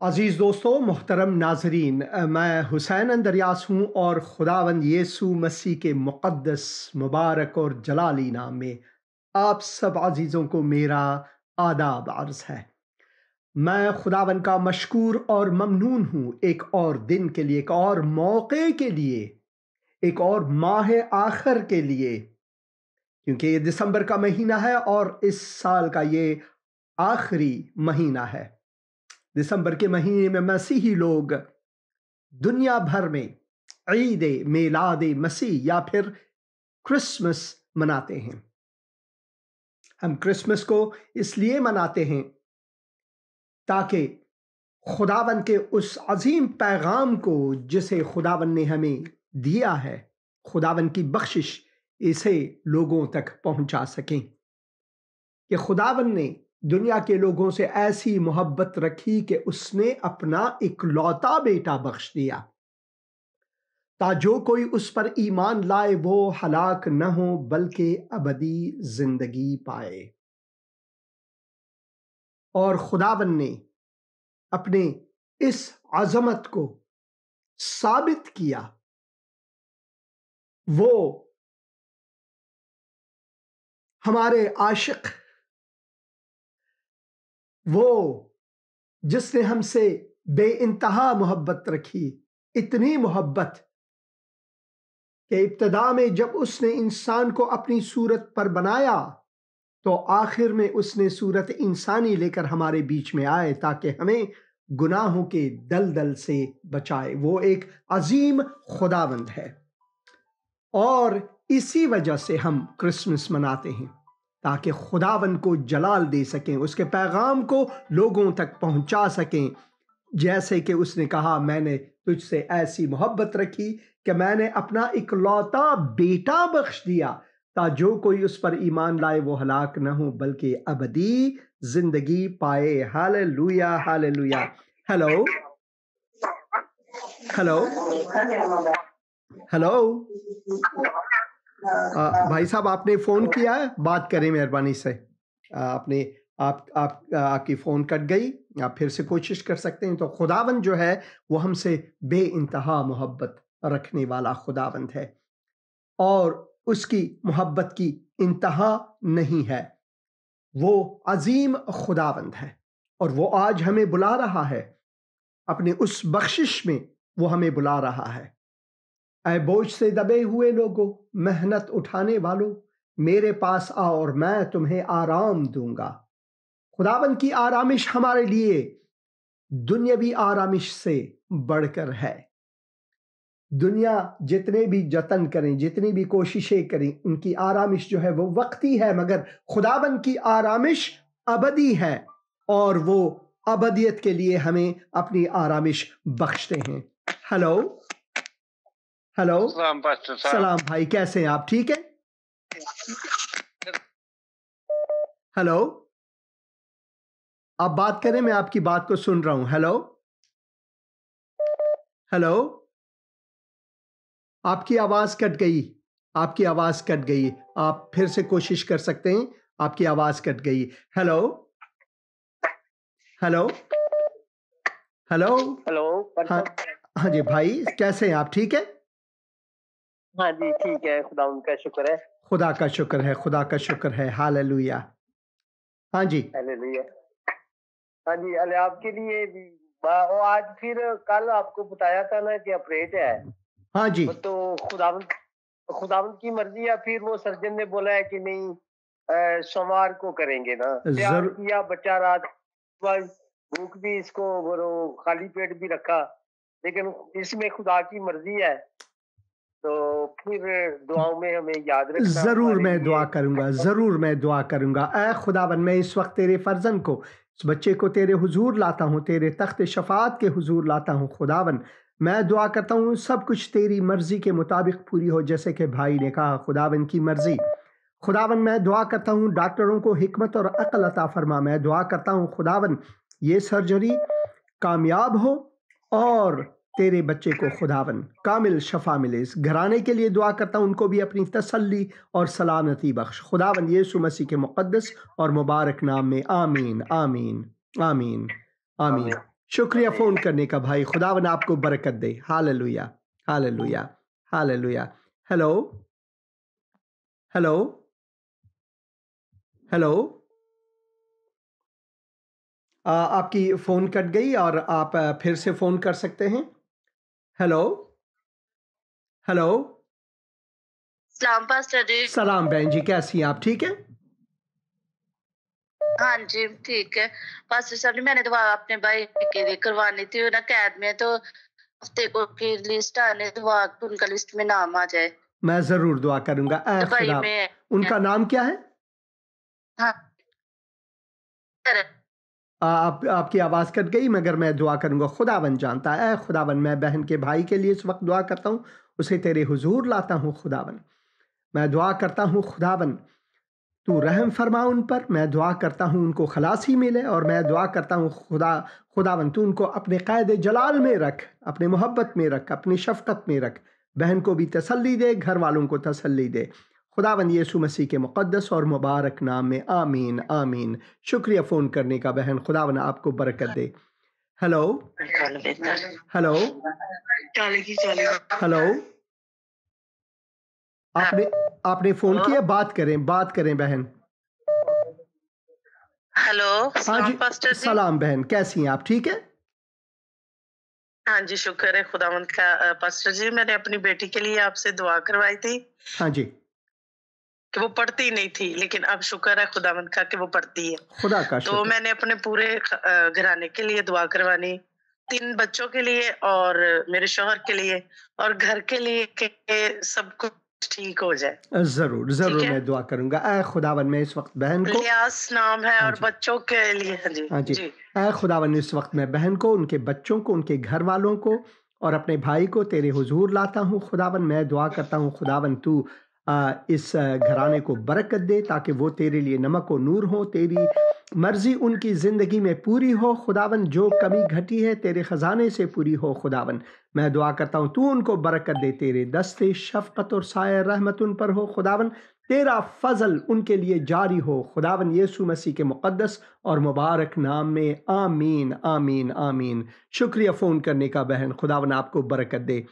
अजीज़ दोस्तों, मोहतरम नाजरीन, मैं हुसैन अंदरयास हूँ और खुदावंद यीशु मसीह के मुक़द्दस, मुबारक और जलाली नाम में आप सब अजीज़ों को मेरा आदाब अर्ज़ है। मैं खुदावंद का मशकूर और ममनून हूँ एक और दिन के लिए, एक और मौके के लिए, एक और माह आखिर के लिए, क्योंकि ये दिसंबर का महीना है और इस साल का ये आखिरी महीना है। दिसंबर के महीने में मसीही लोग दुनिया भर में ईद मिलाद मसीह या फिर क्रिसमस मनाते हैं। हम क्रिसमस को इसलिए मनाते हैं ताकि खुदावन के उस अजीम पैगाम को जिसे खुदावन ने हमें दिया है, खुदावन की बख्शिश, इसे लोगों तक पहुंचा सकें कि खुदावन ने दुनिया के लोगों से ऐसी मोहब्बत रखी कि उसने अपना इकलौता बेटा बख्श दिया, ताकि जो कोई उस पर ईमान लाए वो हलाक न हो बल्कि अबदी जिंदगी पाए। और खुदावन ने अपने इस अजमत को साबित किया। वो हमारे आशिक, वो जिसने हमसे बेइंतहा मोहब्बत रखी, इतनी मोहब्बत कि इब्तिदा में जब उसने इंसान को अपनी सूरत पर बनाया तो आखिर में उसने सूरत इंसानी लेकर हमारे बीच में आए ताकि हमें गुनाहों के दलदल से बचाए। वो एक अजीम खुदावंद है और इसी वजह से हम क्रिसमस मनाते हैं ताकि खुदावंद को जलाल दे सकें, उसके पैगाम को लोगों तक पहुंचा सकें। जैसे कि उसने कहा, मैंने तुझसे ऐसी मोहब्बत रखी कि मैंने अपना इकलौता बेटा बख्श दिया ताकि जो कोई उस पर ईमान लाए वो हलाक न हो बल्कि अबदी जिंदगी पाए। Hallelujah, hallelujah. Hello hello hello. भाई साहब, आपने फोन किया है, बात करें मेहरबानी से। आपने आपकी फ़ोन कट गई, आप फिर से कोशिश कर सकते हैं। तो खुदावंद जो है वो हमसे बेइंतहा मोहब्बत रखने वाला खुदावंद है और उसकी मोहब्बत की इंतहा नहीं है। वो अजीम खुदावंद है और वो आज हमें बुला रहा है अपने उस बख्शिश में, वो हमें बुला रहा है। ऐ बोझ से दबे हुए लोगों, मेहनत उठाने वालों, मेरे पास आओ और मैं तुम्हें आराम दूंगा। खुदावंद की आरामिश हमारे लिए दुनियावी आरामिश से बढ़कर है। दुनिया जितने भी जतन करें, जितनी भी कोशिशें करें, उनकी आरामिश जो है वो वक्ती है, मगर खुदावंद की आरामिश अबदी है और वो अबदियत के लिए हमें अपनी आरामिश बख्शते हैं। Hello hello. सलाम भाई, कैसे हैं आप? ठीक है। हेलो, आप बात करें, मैं आपकी बात को सुन रहा हूं। Hello hello. आपकी आवाज कट गई, आपकी आवाज कट गई। आप फिर से कोशिश कर सकते हैं, आपकी आवाज कट गई। Hello hello hello hello. हाँ हाँ जी भाई, कैसे हैं आप? ठीक है। हाँ जी, ठीक है, खुदा उनका शुक्र है। खुदा का शुक्र है, खुदा का शुक्र है। हालेलुया। हाँ जी, हालेलुया। हाँ जी, अले आपके लिए भी वो आज फिर कल आपको बताया था ना कि ऑपरेट है। हाँ जी, तो खुदावंद की मर्जी है। फिर वो सर्जन ने बोला है कि नहीं, सोमवार को करेंगे ना। तैयार किया, बच्चा रात भूख भी इसको, वो खाली पेट भी रखा, लेकिन इसमें खुदा की मर्जी है। तो फिर दुआओं में हमें याद रखना। जरूर मैं दुआ करूंगा, जरूर मैं दुआ करूंगा। ऐ खुदावन, मैं इस वक्त तेरे फर्जन को, इस बच्चे को तेरे हुजूर लाता हूँ, तेरे तख्त शफात के हुजूर लाता हूँ। खुदावन, मैं दुआ करता हूँ सब कुछ तेरी मर्जी के मुताबिक पूरी हो, जैसे कि भाई ने कहा, खुदावन की मर्जी। खुदावन, मैं दुआ करता हूँ डॉक्टरों को हिकमत और अक्ल अता फरमा। मैं दुआ करता हूँ खुदावन ये सर्जरी कामयाब हो और तेरे बच्चे को खुदावन कामिल शफा मिले। इस घराने के लिए दुआ करता हूँ, उनको भी अपनी तसल्ली और सलामती बख्श खुदावन यीशु मसीह के मुक़द्दस और मुबारक नाम में। आमीन आमीन आमीन आमीन। शुक्रिया फ़ोन करने का भाई, खुदावन आपको बरकत दे। Hallelujah, hallelujah, hallelujah. Hello, hello, hello. आपकी फ़ोन कट गई और आप फिर से फ़ोन कर सकते हैं। Hello, hello. सलाम पास्टर जी। सलाम बहन जी, कैसी हैं आप? ठीक हैं? हाँ जी, ठीक है। पास्टर साहब जी, मैंने दुआ अपने भाई के लिए करवानी थी, वो ना कैद में, तो हफ्ते को की लिस्ट आने, दुआ उनका लिस्ट में नाम आ जाए। मैं ज़रूर दुआ करूँगा। दुबई खुदा, में। उनका नाम क्या है? हाँ। आपकी आवाज़ कट गई, मगर मैं दुआ करूँगा। खुदावन जानता है। ऐ खुदावन, मैं बहन के भाई के लिए इस वक्त दुआ करता हूँ, उसे तेरे हुजूर लाता हूँ खुदावन। मैं दुआ करता हूँ खुदावन, तू रहम फरमा उन पर। मैं दुआ करता हूँ उनको खलासी मिले, और मैं दुआ करता हूँ खुदावन तू उनको अपने क़ैद जलाल में रख, अपने मोहब्बत में रख, अपनी शफ़क़त में रख। बहन को भी तसल्ली दे, घर वालों को तसल्ली दे। खुदावंद यीशु मसीह के मुक़द्दस और मुबारक नाम में आमीन, आमीन। शुक्रिया फ़ोन करने का बहन, खुदावंद आपको बरकत दे। Hello, hello, hello. आपने फ़ोन किया? बात करें बहन। हेलो, हाँ जी, पास्टर जी। सलाम बहन, कैसी हैं आप? ठीक है? हाँ जी, शुक्र है खुदावंद का। पास्टर जी, मैंने अपनी बेटी के लिए आपसे दुआ करवाई थी। हाँ जी, कि वो पढ़ती नहीं थी, लेकिन अब शुक्र है खुदावंद का कि वो पढ़ती है। खुदा का तो शुक्र। मैंने अपने पूरे घराने के लिए दुआ करवानी, 3 बच्चों के लिए और मेरे शौहर के लिए और घर के लिए, कि सब कुछ ठीक हो जाए। ज़रूर, ज़रूर मैं दुआ करूँगा। ऐ खुदावन, मैं इस वक्त बहन को, इलियास नाम है, हाँ और जी, बच्चों के लिए। हाँ जी, हाँ जी। ऐ खुदावन, इस वक्त मैं बहन को, उनके बच्चों को, उनके घर वालों को और अपने भाई को तेरे हुजूर लाता हूँ खुदावन। मैं दुआ करता हूँ खुदावन, तू इस घराने को बरकत दे, ताकि वो तेरे लिए नमक और नूर हो, तेरी मर्ज़ी उनकी ज़िंदगी में पूरी हो खुदावन। जो कमी घटी है तेरे ख़जाने से पूरी हो खुदावन। मैं दुआ करता हूँ तू उनको बरकत दे, तेरे दस्ते शफ़क़त और साया रहमत उन पर हो खुदावन। तेरा फ़ज़ल उनके लिए जारी हो खुदावन, यीशु मसीह के मुक़द्दस और मुबारक नाम में आमीन, आमीन, आमीन। शुक्रिया फ़ोन करने का बहन, खुदावन आपको बरकत दे।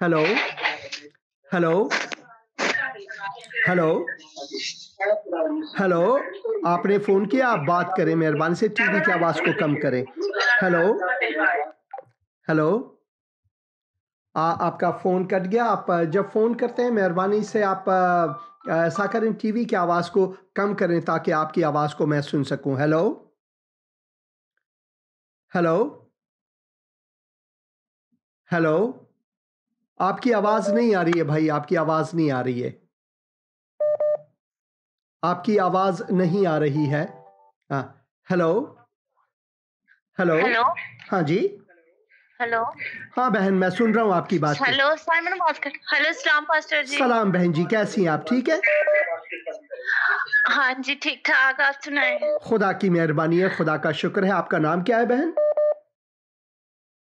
Hello, hello, hello, hello. आपने फ़ोन किया, आप बात करें मेहरबानी से, टीवी की आवाज़ को कम करें। Hello, hello. आपका फ़ोन कट गया। आप जब फ़ोन करते हैं, मेहरबानी से आप ऐसा करें, टीवी की आवाज़ को कम करें, ताकि आपकी आवाज़ को मैं सुन सकूं। Hello, hello, hello. आपकी आवाज़ नहीं आ रही है भाई, आपकी आवाज़ नहीं आ रही है। आपकी आवाज़ नहीं आ रही है। हाँ, हेलो, हेलो। हेलो, हाँ जी, हेलो। हाँ बहन, मैं सुन रहा हूँ आपकी बात को। हेलो, साइमन बात कर। हेलो, सलाम पास्टर जी। सलाम बहन जी, कैसी हैं आप? ठीक है? हाँ जी, ठीक ठाक। आप सुनाए? खुदा की मेहरबानी है, खुदा का शुक्र है। आपका नाम क्या है बहन?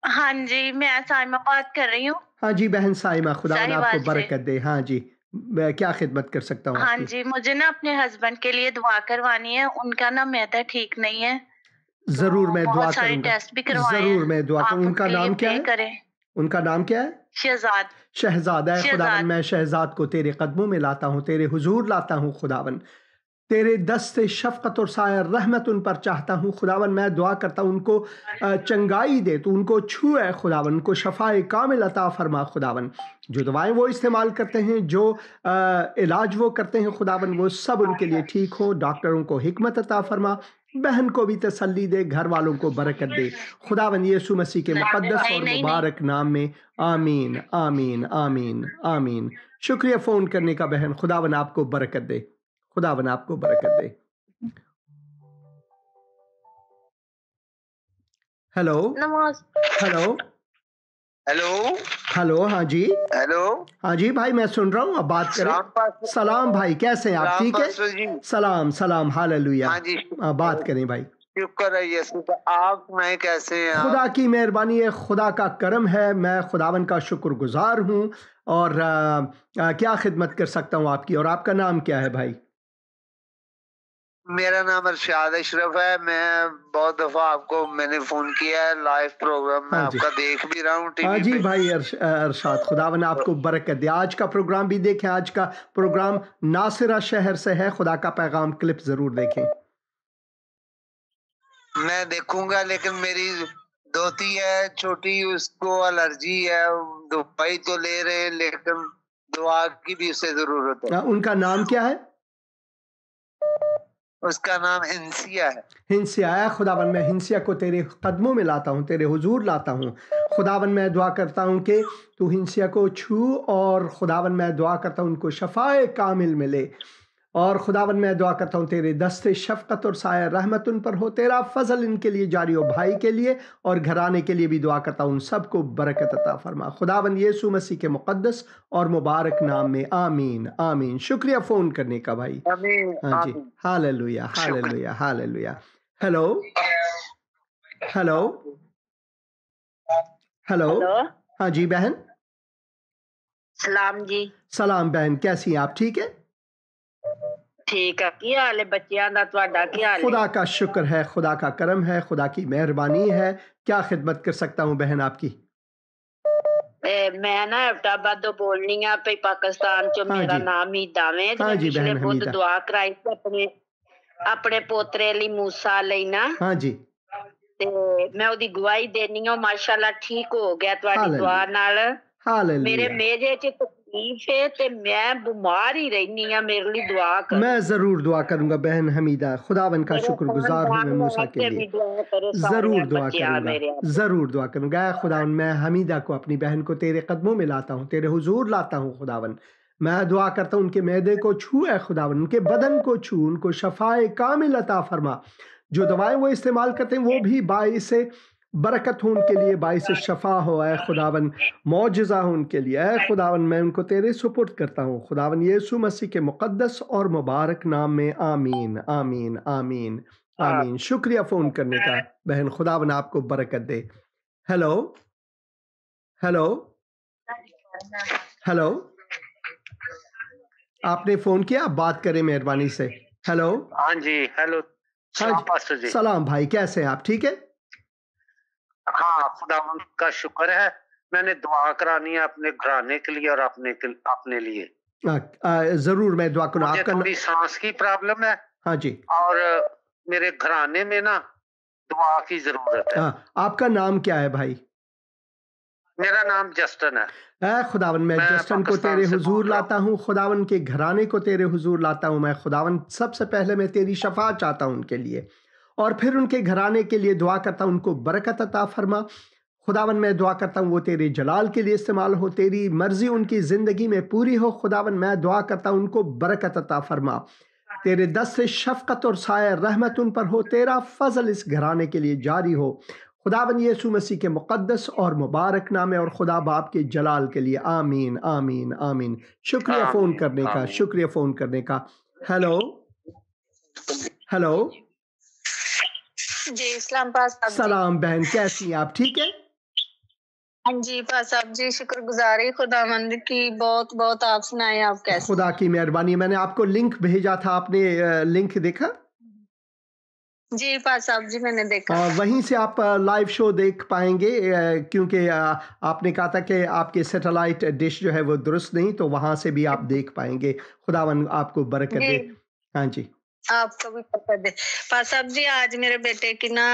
हाँ जी, मैं साइमा बात कर रही हूँ, हाँ जी बहन साइमा, खुदा आपको शाहीवाल से। बरकत दे। हाँ जी, मैं क्या खिदमत कर सकता हूँ हाँ आपकी? जी, मुझे ना अपने हस्बैंड के लिए दुआ करवानी है। उनका ना मैदा ठीक नहीं है, ज़रूर तो मैं दुआ बहुत सारे करूँगा। टेस्ट भी करवाए ज़रूर हैं। मैं दुआ आप करूँ। उनका उनके लिए नाम क्या प्रे है? करें। उनका नाम क्या है? शहजाद, शहज़ाद है खुदावन। शहजाद। मैं शहज़ाद को तेरे कदमों में लाता हूँ, तेरे हुजूर लाता हूँ खुदावन। तेरे दस्ते शफ़क़त और साया रहमत उन पर चाहता हूँ खुदावन। मैं दुआ करता हूँ उनको चंगाई दे, तू उनको छुए खुदावन, उनको शफ़ाए कामिल अता फ़रमा खुदावन। जो दवाएँ वो इस्तेमाल करते हैं, जो इलाज वो करते हैं खुदावन, वो सब उनके लिए ठीक हो। डॉक्टरों को हिकमत अता फ़रमा, बहन को भी तसल्ली दे, घर वालों को बरकत दे खुदावन, यीशु मसीह के मुक़द्दस नहीं और नहीं नहीं। मुबारक नाम में आमीन, आमीन, आमीन, आमीन। शुक्रिया फ़ोन करने का बहन, खुदावन आपको बरकत दे, खुदावन आपको बरकत दे। हेलो, नमाज। Hello, hello, hello. हाँ जी, हेलो। हाँ जी भाई, मैं सुन रहा हूँ, आप बात करें। सलाम पास्टर। सलाम भाई, कैसे हैं आप? सलाम ठीक है? पास्टर जी। सलाम, सलाम, हालेलुया। हाँ जी, बात करें भाई। शुक्र है यीशु का। आप सुनाए, कैसे हैं खुदा आप? की मेहरबानी है, खुदा का करम है। मैं खुदावन का शुक्रगुजार हूँ, और क्या खिदमत कर सकता हूँ आपकी? और आपका नाम क्या है भाई? मेरा नाम अरशाद अशरफ है। मैं बहुत दफा आपको मैंने फोन किया है, लाइव प्रोग्राम में आपका देख भी रहा हूँ टीवी जी पे। भाई अरशाद, खुदावन आपको बरकत दे। आज का प्रोग्राम भी देखें, आज का प्रोग्राम नासिरा शहर से है। खुदा का पैगाम क्लिप जरूर देखें। मैं देखूंगा, लेकिन मेरी दोती है छोटी, उसको एलर्जी है, दवाई तो ले रहे हैं लेकिन दुआ की भी उससे जरूरत है। उनका नाम क्या है? उसका नाम हिंसिया है। हिंसिया है। खुदावन मैं हिंसिया को तेरे कदमों में लाता हूँ, तेरे हुजूर लाता हूँ। खुदावन मैं दुआ करता हूँ कि तू हिंसिया को छू, और खुदावन मैं दुआ करता हूँ उनको शफाए कामिल मिले। और खुदावन मैं दुआ करता हूँ तेरे दस्ते शफकत और साया रहमत उन पर हो, तेरा फजल इनके लिए जारी हो, भाई के लिए और घराने के लिए भी दुआ करता हूँ, उन सबको बरकत अता फरमा खुदावन यीशु मसीह के मुकद्दस और मुबारक नाम में, आमीन आमीन। शुक्रिया फ़ोन करने का भाई। हाँ जी, hallelujah hallelujah hallelujah. Hello hello hello. हाँ जी बहन। सलाम जी। सलाम बहन, कैसी हैं आप? ठीक है? ठीक है। की हाल है बच्चियां दा, तुहाडा की हाल है? खुदा का शुक्र है, खुदा का करम है, खुदा की मेहरबानी है। क्या खिदमत कर सकता हूँ बहन आपकी? मैं ना एबटाबाद तो बोलनी है पे पाकिस्तान चो। मेरा नाम हीदा है। हाँ जी पिछले बहन बुध हमीदा। दुआ कराई अपने अपने पोतरे ਲਈ मूसा ਲਈ ना। हाँ जी। ते मैं ओदी गवाही देनी हूं, माशाल्लाह ठीक हो गया ਤੁਹਾਡੀ दुआ नाल। मेरे मेजे च तकलीफ है ते मैं बीमार ही रहनी है, मेरे लिए दुआ कर। मैं जरूर दुआ करूंगा बहन हमीदा। खुदावन का शुक्रगुजार हूँ मैं मूसा के लिए। जरूर दुआ करूंगा, जरूर दुआ करूंगा। खुदावन मैं हमीदा को, अपनी बहन को तेरे कदमों में लाता हूँ, तेरे हुजूर लाता हूँ। खुदावन मैं दुआ करता हूँ उनके मैदे को छू है खुदावन, उनके बदन को छू, उनको शफाए कामिल अता फरमा। जो दवाएं वो इस्तेमाल करते हैं वो भी बाइस बरकत हो उनके लिए, बाइस शफा हो। ऐ खुदावन मौजज़ा हो उनके लिए। ऐ खुदावन मैं उनको तेरे सुपुर्द करता हूँ खुदावन यीशु मसीह के मुकद्दस और मुबारक नाम में, आमीन आमीन आमीन आमीन। शुक्रिया फ़ोन करने का बहन, खुदावन आपको बरकत दे। Hello hello hello. आपने फ़ोन किया, आप बात करें मेहरबानी से। हेलो। हाँ जी, हेलो। हाँ जी, सलाम भाई, कैसे हैं आप? ठीक है? हाँ, खुदावंद का शुक्र है। मैंने दुआ करानी है अपने घराने के लिए और अपने लिए। जरूर मैं दुआ करूँ। मुझे थोड़ी सांस की प्रॉब्लम है। हाँ जी। और मेरे घराने में ना दुआ की जरूरत है। आपका नाम क्या है भाई? मेरा नाम जस्टिन है। खुदावन मैं जस्टिन को तेरे हुजूर लाता हूँ, खुदावन के घराने को तेरे हुजूर लाता हूँ मैं। खुदावन सबसे पहले मैं तेरी शफा चाहता हूँ उनके लिए, और फिर उनके घराने के लिए दुआ करता हूँ, उनको बरकत अता फरमा। खुदावन मैं दुआ करता हूँ वो तेरे जलाल के लिए इस्तेमाल हो, तेरी मर्जी उनकी ज़िंदगी में पूरी हो। खुदावन मैं दुआ करता हूँ उनको बरकत अता फरमा, तेरे दस्त से शफ़क़त और साया रहमत उन पर हो, तेरा फजल इस घराने के लिए जारी हो। खुदावन यीशु मसीह के मुक़द्दस और मुबारक नाम है, और खुदा बाप के जलाल के लिए, आमीन आमीन आमीन। शुक्रिया फ़ोन करने का, शुक्रिया फ़ोन करने का। हेलो हेलो जी। इस्लाम पास सलाम बहन, कैसी हैं आप? ठीक है? हाँ जी पास साहब जी, शुक्रगुजारी खुदावंद की। बहुत बहुत। आप सुनाएं, आप कैसे? खुदा की मेहरबानी। मैंने आपको लिंक भेजा था, आपने लिंक देखा? जी पास साहब जी, मैंने देखा। वहीं से आप लाइव शो देख पाएंगे, क्योंकि आपने कहा था कि आपके सैटेलाइट डिश जो है वो दुरुस्त नहीं, तो वहां से भी आप देख पाएंगे। खुदावन आपको बरकत दे। हाँ जी, आपको भी बरकत दे। पास साहब जी, आज मेरे बेटे की ना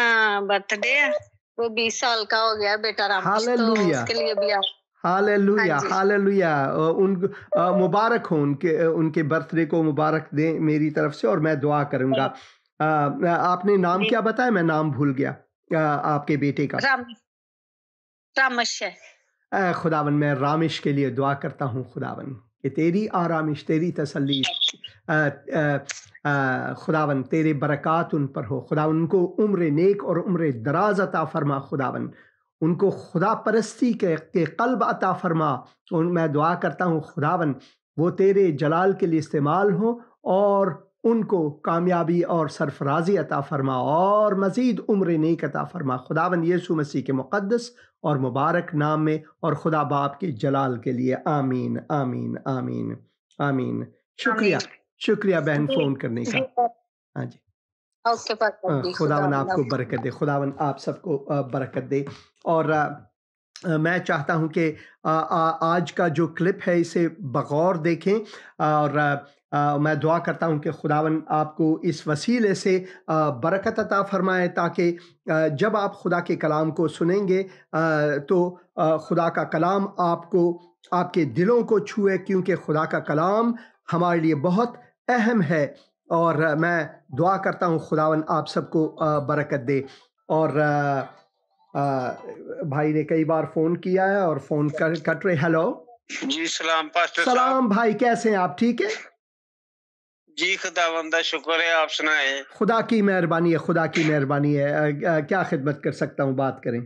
बर्थडे है, वो 20 साल का हो गया बेटा रामेश, तो उसके लिए भी आप हालेलुया हालेलुया। उन मुबारक हो, उनके बर्थडे को मुबारक दें मेरी तरफ से, और मैं दुआ करूंगा। आपने नाम क्या बताया? मैं नाम भूल गया आपके बेटे का। रामेश है। खुदावन मैं रामेश के लिए दुआ करता हूँ खुदावन कि तेरी आरामिश, तेरी तसल्ली, खुदावन तेरे बरक़ात उन पर हो। खुदावन उनको उम्र नेक और उम्र दराज अता फरमा। खुदावन उनको खुदा परस्ती के क़ल्ब अता फरमा। और मैं दुआ करता हूँ खुदावन वो तेरे जलाल के लिए इस्तेमाल हो, और उनको कामयाबी और सरफराजी अता फरमा, और मज़ीद उम्र नेक अता फरमा। खुदावन यीशु मसीह के मुक़द्दस और मुबारक नाम में, और खुदा बाप के जलाल के लिए, आमीन आमीन आमीन आमीन। शुक्रिया शुक्रिया बहन फ़ोन करने का। हाँ जी। खुदावन आपको बरकत दे, खुदावन आप सबको बरकत दे। और मैं चाहता हूं कि आज का जो क्लिप है इसे बगौर देखें, और मैं दुआ करता हूं कि खुदावन आपको इस वसीले से बरकत अता फरमाए, ताकि जब आप खुदा के कलाम को सुनेंगे तो खुदा का कलाम आपको, आपके दिलों को छुए, क्योंकि खुदा का कलाम हमारे लिए बहुत अहम है। और मैं दुआ करता हूँ खुदावन आप सबको बरकत दे। और भाई ने कई बार फ़ोन किया है और फ़ोन कट रहे। हेलो जी, सलाम पास्टर सलाम साहब। भाई, कैसे हैं आप? ठीक है जी, खुदावंद का शुक्र है, आप सुनाएं। खुदा की मेहरबानी है, खुदा की मेहरबानी है। क्या खिदमत कर सकता हूँ, बात करें।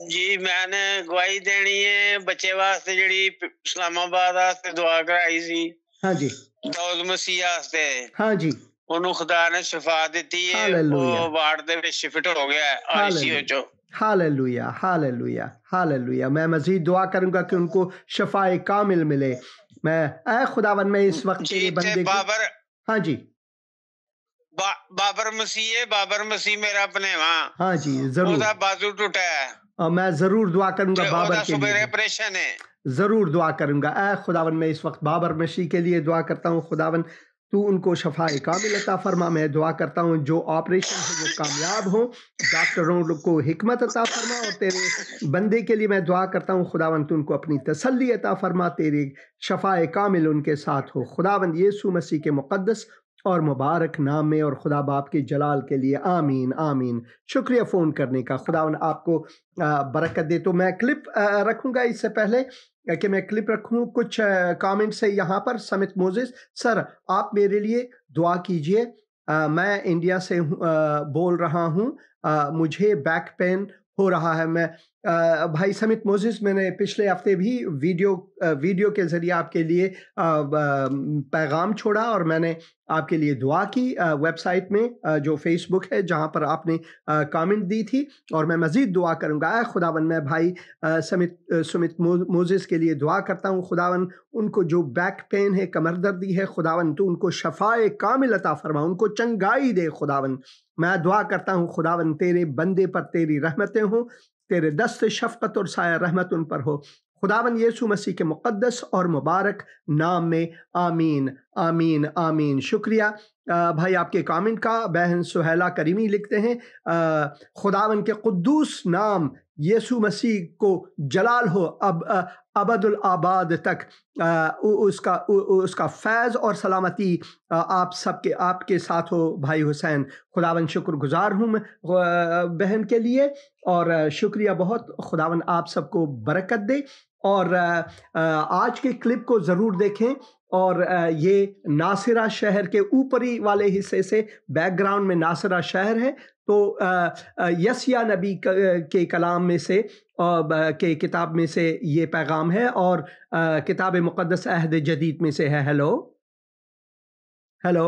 जी, मैंने गवाही देनी है बच्चे वास्ते जिहड़ी इस्लामाबाद वास्ते दुआ कराई सी। हाँ जी, दाऊद मसीह वास्ते। हाँ जी, ਉਹਨੂੰ ਖੁਦਾ ਨੇ ਸ਼ਿਫਾ ਦਿੱਤੀ ਹੈ। ਉਹ ਵਾਰਡ ਦੇ ਵਿੱਚ ਸ਼ਿਫਟ ਹੋ ਗਿਆ ਹੈ आईसीयू चो। Hallelujah hallelujah hallelujah. मैं मजीद दुआ करूंगा कि उनको शफाए कामिल मिले। मैं ऐ खुदावन में इस वक्त तेरे बंदे बाबर, हाँ जी, बाबर मसीह मेरा अपनेवा। हाँ जी, जरूर। ਉਹਦਾ बाजू टूटा है। मैं जरूर दुआ करूंगा बाबर के लिए, ऑपरेशन है, जरूर दुआ करूंगा। ऐ खुदावन में इस वक्त बाबर मसीह के लिए दुआ करता हूँ। खुदावन तू उनको शफाए कामिल अता फरमा। मैं दुआ करता हूँ जो ऑपरेशन है वो कामयाब हो, डॉक्टरों को हिकमत अता फरमा। और तेरे बंदे के लिए मैं दुआ करता हूँ खुदावन तू उनको अपनी तसल्ली अता फरमा, तेरे शफाए कामिल उनके साथ हो। खुदावन यीशु मसीह के मुक़द्दस और मुबारक नाम में और खुदा बाप के जलाल के लिए आमीन आमीन। शुक्रिया फ़ोन करने का, खुदावन आपको बरकत दे। तो मैं क्लिप रखूँगा, इससे पहले कि मैं क्लिप रखूँ कुछ कमेंट्स है यहाँ पर। समित मोजेस सर, आप मेरे लिए दुआ कीजिए। मैं इंडिया से बोल रहा हूँ, मुझे बैक पेन हो रहा है। मैं भाई समित मोजेस, मैंने पिछले हफ्ते भी वीडियो के ज़रिए आपके लिए पैगाम छोड़ा और मैंने आपके लिए दुआ की वेबसाइट में, जो फेसबुक है जहाँ पर आपने कमेंट दी थी। और मैं मज़ीद दुआ करूँगा। खुदावन मैं भाई सुमित मोजेस के लिए दुआ करता हूँ। खुदावन उनको जो बैक पेन है, कमर दर्दी है, खुदावन तो उनको शफाए कामिल अता फरमा, उनको चंगाई दे। खुदावन मैं दुआ करता हूँ खुदावन तेरे बंदे पर तेरी रहमतें हो, तेरे दस्त शफ़क़त और साया रहमत उन पर हो। खुदावन यीशु मसीह के मुक़द्दस और मुबारक नाम में आमीन आमीन आमीन। शुक्रिया भाई आपके कमेंट का। बहन सुहेला करीमी लिखते हैं, खुदावन के कुद्दूस नाम यीशु मसीह को जलाल हो अब अबदुल आबाद तक। उसका फैज़ और सलामती आप सबके आपके साथ हो भाई हुसैन। खुदावन शुक्रगुजार हूँ मैं बहन के लिए, और शुक्रिया बहुत। खुदावन आप सबको बरकत दे। और आज के क्लिप को ज़रूर देखें। और ये नासिरा शहर के ऊपरी वाले हिस्से से, बैकग्राउंड में नासिरा शहर है। तो यसिया नबी के कलाम में से के किताब में से ये पैगाम है, और किताब मुक़द्दस अहद जदीद में से है। हेलो हेलो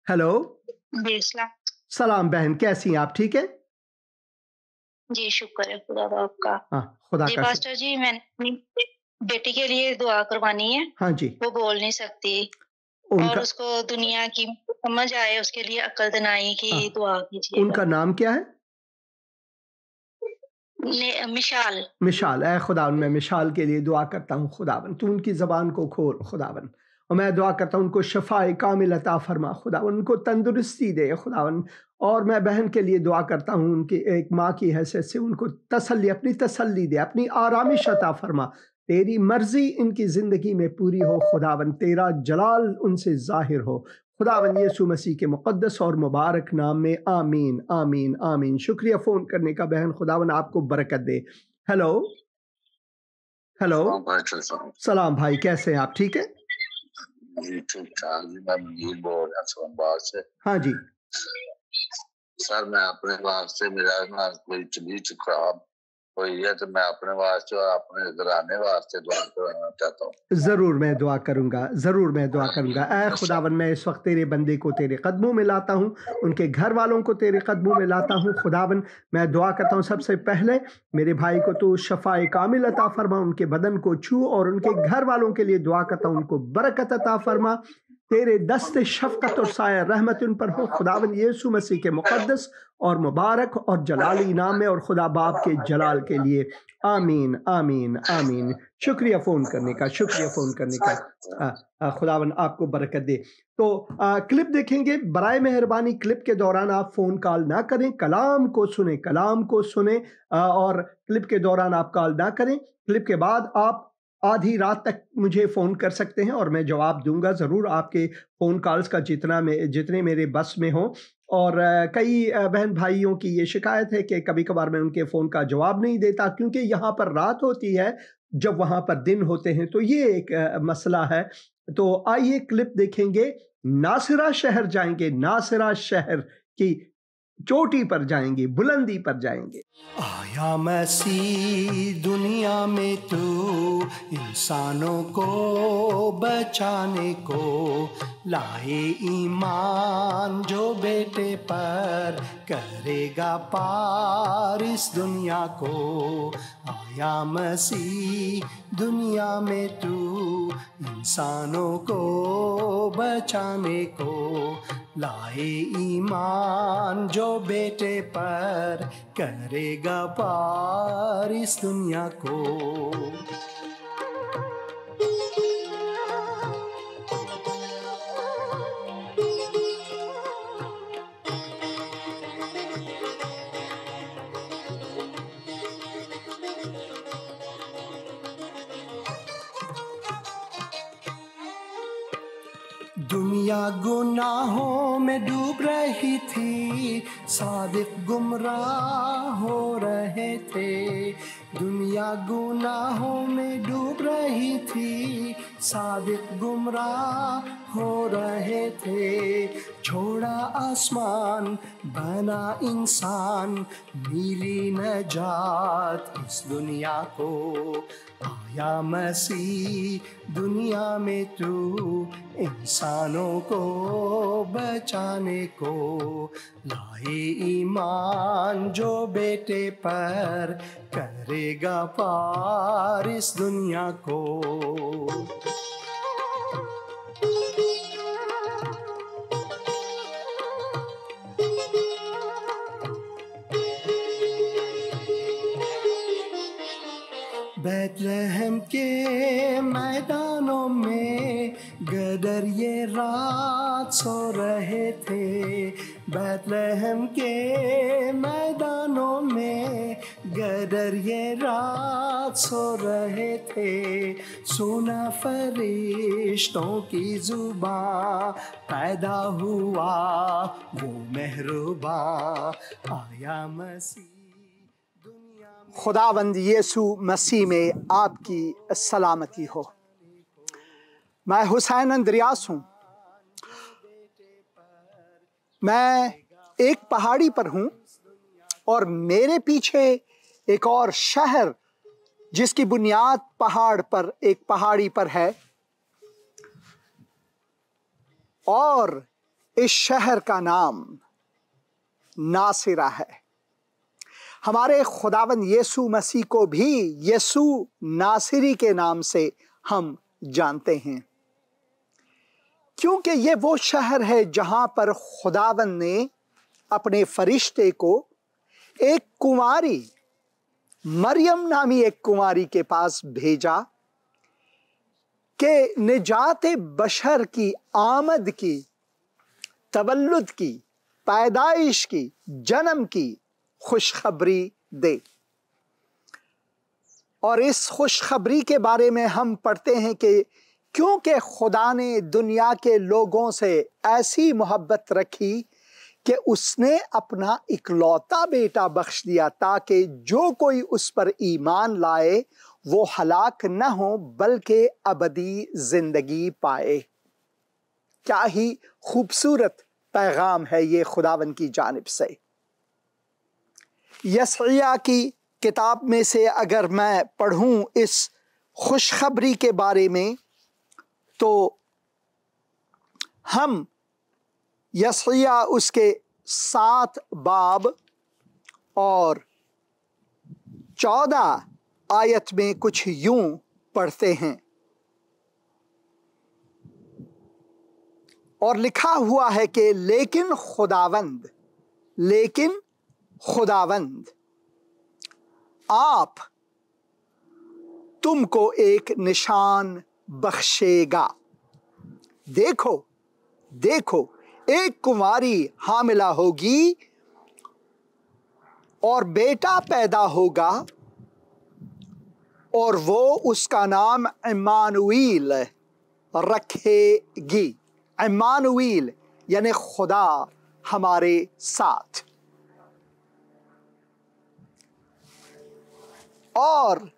हेलो, सलाम बहन, कैसी हैं आप? ठीक है जी, शुक्र है खुदा आपका। हाँ, खुदा जी का पास्टर जी, मैं अपनी बेटी के लिए दुआ करवानी है। हाँ जी, वो बोल नहीं सकती और उसको दुनिया की समझ आए, उसके लिए अक्ल दिनाई की दुआ कीजिए। उनका नाम क्या है? मिशाल। मिशाल। ऐ खुदावन मैं मिशाल के लिए दुआ करता हूँ। खुदावन तू उनकी ज़बान को खोल खुदावन, और मैं दुआ करता हूँ उनको शफाए कामिल अता फरमा। खुदावन उनको तंदुरुस्ती दे खुदावन। और मैं बहन के लिए दुआ करता हूँ, उनकी एक माँ की हैसियत से उनको तसल्ली, अपनी तसल्ली दे, अपनी आरामिश अता फरमा। तेरी मर्जी इनकी ज़िंदगी में पूरी हो खुदावन, तेरा जलाल उनसे ज़ाहिर हो खुदावन, यीशु मसीह के मुक़द्दस और मुबारक नाम में आमीन आमीन आमीन। शुक्रिया फ़ोन करने का बहन, खुदावन आपको बरकत दे। हेलो हेलो, सलाम भाई, कैसे हैं आप? ठीक है हाँ जी सर, मैं अपने वास्ते, मेरा ना कोई तबीयत खराब हुई है तो मैं अपने वास्ते और अपने घराने वास्ते दुआ करना चाहता हूँ। ज़रूर मैं दुआ करूँगा, ज़रूर मैं दुआ करूँगा। ऐ खुदावन मैं इस वक्त तेरे बंदे को तेरे कदमों में लाता हूँ, उनके घर वालों को तेरे कदमों में लाता हूँ। खुदावन मैं दुआ करता हूँ, सबसे पहले मेरे भाई को तू शफाए कामिल अता फरमा, उनके बदन को छू, और उनके घर वालों के लिए दुआ करता हूँ, उनको बरकत अता फरमा। तेरे दस्ते शफकत और साया रहमत उन पर हो खुदावन यीशु मसीह के मुकद्दस और मुबारक और जलाली नाम में और खुदा बाप के जलाल के लिए। आमीन आमीन आमीन। शुक्रिया फ़ोन करने का, शुक्रिया फ़ोन करने का। खुदावन आपको बरकत दे। तो क्लिप देखेंगे, बराए मेहरबानी क्लिप के दौरान आप फ़ोन कॉल ना करें, कलाम को सुने, कलाम को सुने और क्लिप के दौरान आप कॉल ना करें। क्लिप के बाद आप आधी रात तक मुझे फ़ोन कर सकते हैं और मैं जवाब दूंगा ज़रूर आपके फ़ोन कॉल्स का जितने मेरे बस में हों। और कई बहन भाइयों की ये शिकायत है कि कभी कभार मैं उनके फ़ोन का जवाब नहीं देता क्योंकि यहाँ पर रात होती है जब वहाँ पर दिन होते हैं, तो ये एक मसला है। तो आइए क्लिप देखेंगे। नासिरा शहर जाएंगे, नासिरा शहर की चोटी पर जाएंगे, बुलंदी पर जाएंगे। आया मसीह दुनिया में तू इंसानों को बचाने को, लाए ईमान जो बेटे पर करेगा पार इस दुनिया को। आया मसीह दुनिया में तू इंसानों को बचाने को, लाए ईमान जो बेटे पर करेगा पार इस दुनिया को। दुनिया गुनाहों में डूब रही थी, सादिक गुमराह हो रहे थे। दुनिया गुनाहों में डूब रही थी, सादिक गुमराह हो रहे थे। छोड़ा आसमान बना इंसान, मिली नजात इस दुनिया को। आया मसीह दुनिया में तू इंसानों को बचाने को, लाए ईमान जो बेटे पर करेगा पार इस दुनिया को। बैतलहम के मैदानों में गदर ये रात सो रहे थे। बैतलहम के मैदानों में गदर ये रात सो रहे थे। सुना फरिश्तों की जुबां, पैदा हुआ वो मेहरबान आया मसीह। खुदावंद यीशु मसीह में आपकी सलामती हो। मैं हुसैन अंद्रियास हूँ। मैं एक पहाड़ी पर हूँ और मेरे पीछे एक और शहर जिसकी बुनियाद पहाड़ पर, एक पहाड़ी पर है, और इस शहर का नाम नासिरा है। हमारे खुदावंद यीशु मसीह को भी यीशु नासिरी के नाम से हम जानते हैं, क्योंकि ये वो शहर है जहां पर खुदावंद ने अपने फरिश्ते को एक कुंवारी, मरियम नामी एक कुंवारी के पास भेजा कि निजात बशर की आमद की, तवल्लुद की, पैदाइश की, जन्म की खुशखबरी दे। और इस खुशखबरी के बारे में हम पढ़ते हैं कि क्योंकि खुदा ने दुनिया के लोगों से ऐसी मोहब्बत रखी कि उसने अपना इकलौता बेटा बख्श दिया, ताकि जो कोई उस पर ईमान लाए वो हलाक न हो बल्कि अबदी जिंदगी पाए। क्या ही खूबसूरत पैगाम है ये खुदावन की जानिब से। यशायाह की किताब में से अगर मैं पढ़ूं इस खुशखबरी के बारे में, तो हम यशायाह उसके 7 बाब और 14 आयत में कुछ यूं पढ़ते हैं। और लिखा हुआ है कि लेकिन खुदावंद आप तुमको एक निशान बख्शेगा। देखो एक कुंवारी हामिला होगी और बेटा पैदा होगा और वो उसका नाम इम्मानुएल रखेगी। इम्मानुएल यानी खुदा हमारे साथ। और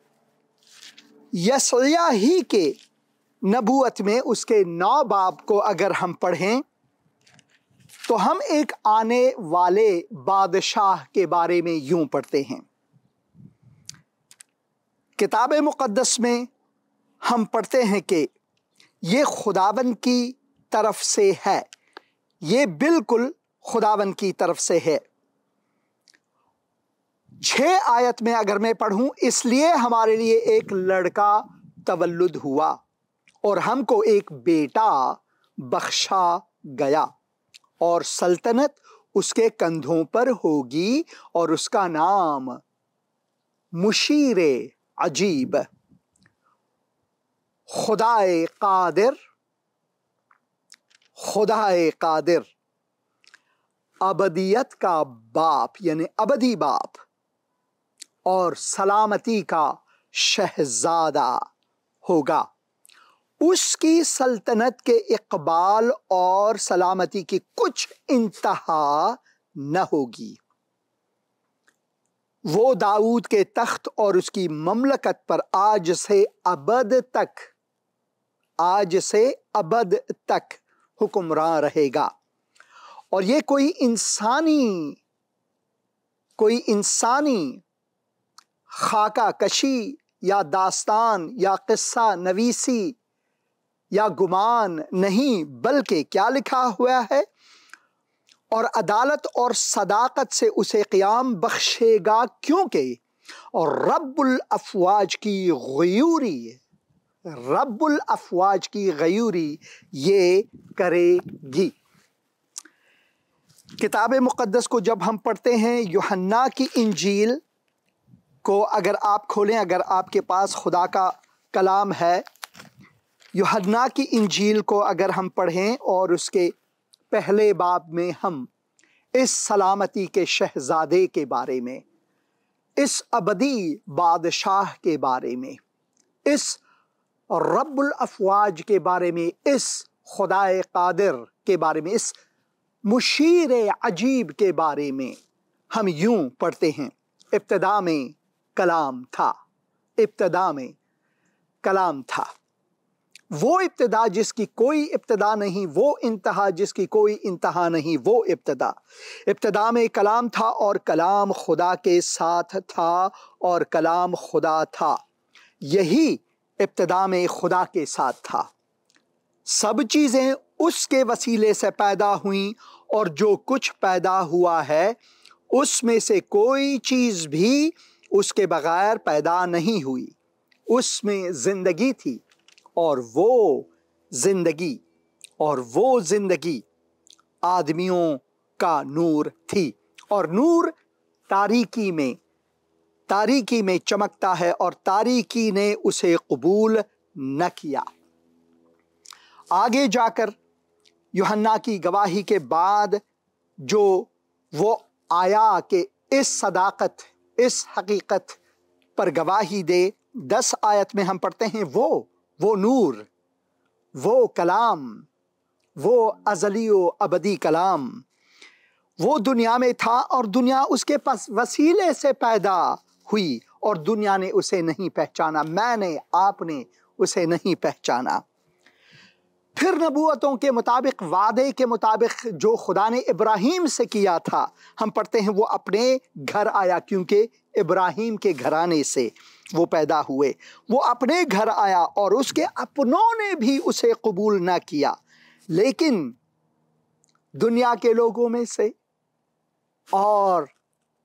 यशायाह ही के नबूवत में उसके 9 बाब को अगर हम पढ़ें तो हम एक आने वाले बादशाह के बारे में यूं पढ़ते हैं। किताब मुक़द्दस में हम पढ़ते हैं कि ये खुदावंद की तरफ से है, ये बिल्कुल खुदावंद की तरफ से है। 6 आयत में अगर मैं पढ़ूं, इसलिए हमारे लिए एक लड़का तवल्लुद हुआ और हमको एक बेटा बख्शा गया और सल्तनत उसके कंधों पर होगी और उसका नाम मुशीरे अजीब, खुदाए कादिर, अबदियत का बाप यानी अबदी बाप और सलामती का शहजादा होगा। उसकी सल्तनत के इकबाल और सलामती की कुछ इंतहा न होगी। वो दाऊद के तख्त और उसकी ममलकत पर आज से अबद तक हुक्मरान रहेगा। और ये कोई इंसानी खाका कशी या दास्तान या किस्सा नवीसी या गुमान नहीं, बल्कि क्या लिखा हुआ है, और अदालत और सदाकत से उसे क़याम बख्शेगा, क्योंकि और रब्बुल अफ़वाज की गयूरी ये करेगी। किताब मुक़द्दस को जब हम पढ़ते हैं, यूहन्ना की इंजील को अगर आप खोलें, अगर आपके पास खुदा का कलाम है, यूहन्ना की इंजील को अगर हम पढ़ें और उसके पहले बाब में हम इस सलामती के शहजादे के बारे में, इस अबदी बादशाह के बारे में, इस रब्बुल अफ़वाज के बारे में, इस खुदाए कादिर के बारे में, इस मुशीर अजीब के बारे में हम यूं पढ़ते हैं, इब्तिदा में कलाम था। वो इब्तिदा जिसकी कोई इब्तिदा नहीं, वो इंतहा जिसकी कोई इंतहा नहीं, वो इब्तिदा में कलाम था और कलाम खुदा के साथ था और कलाम खुदा था। यही इब्तिदा में खुदा के साथ था। सब चीज़ें उसके वसीले से पैदा हुई और जो कुछ पैदा हुआ है उसमें से कोई चीज़ भी उसके बगैर पैदा नहीं हुई। उसमें ज़िंदगी थी और वो ज़िंदगी आदमियों का नूर थी, और नूर तारीकी में चमकता है और तारीकी ने उसे कबूल न किया। आगे जाकर यूहन्ना की गवाही के बाद जो वो आया कि इस सदाकत, इस हकीकत पर गवाही दे, 10 आयत में हम पढ़ते हैं, वो नूर, वो कलाम, वो अज़ली व अबदी कलाम, वो दुनिया में था और दुनिया उसके पास वसीले से पैदा हुई और दुनिया ने उसे नहीं पहचाना। मैंने, आपने उसे नहीं पहचाना। फिर नबूवतों के मुताबिक, वादे के मुताबिक जो खुदा ने इब्राहीम से किया था, हम पढ़ते हैं वो अपने घर आया, क्योंकि इब्राहीम के घराने से वो पैदा हुए। वो अपने घर आया और उसके अपनों ने भी उसे कबूल ना किया, लेकिन दुनिया के लोगों में से और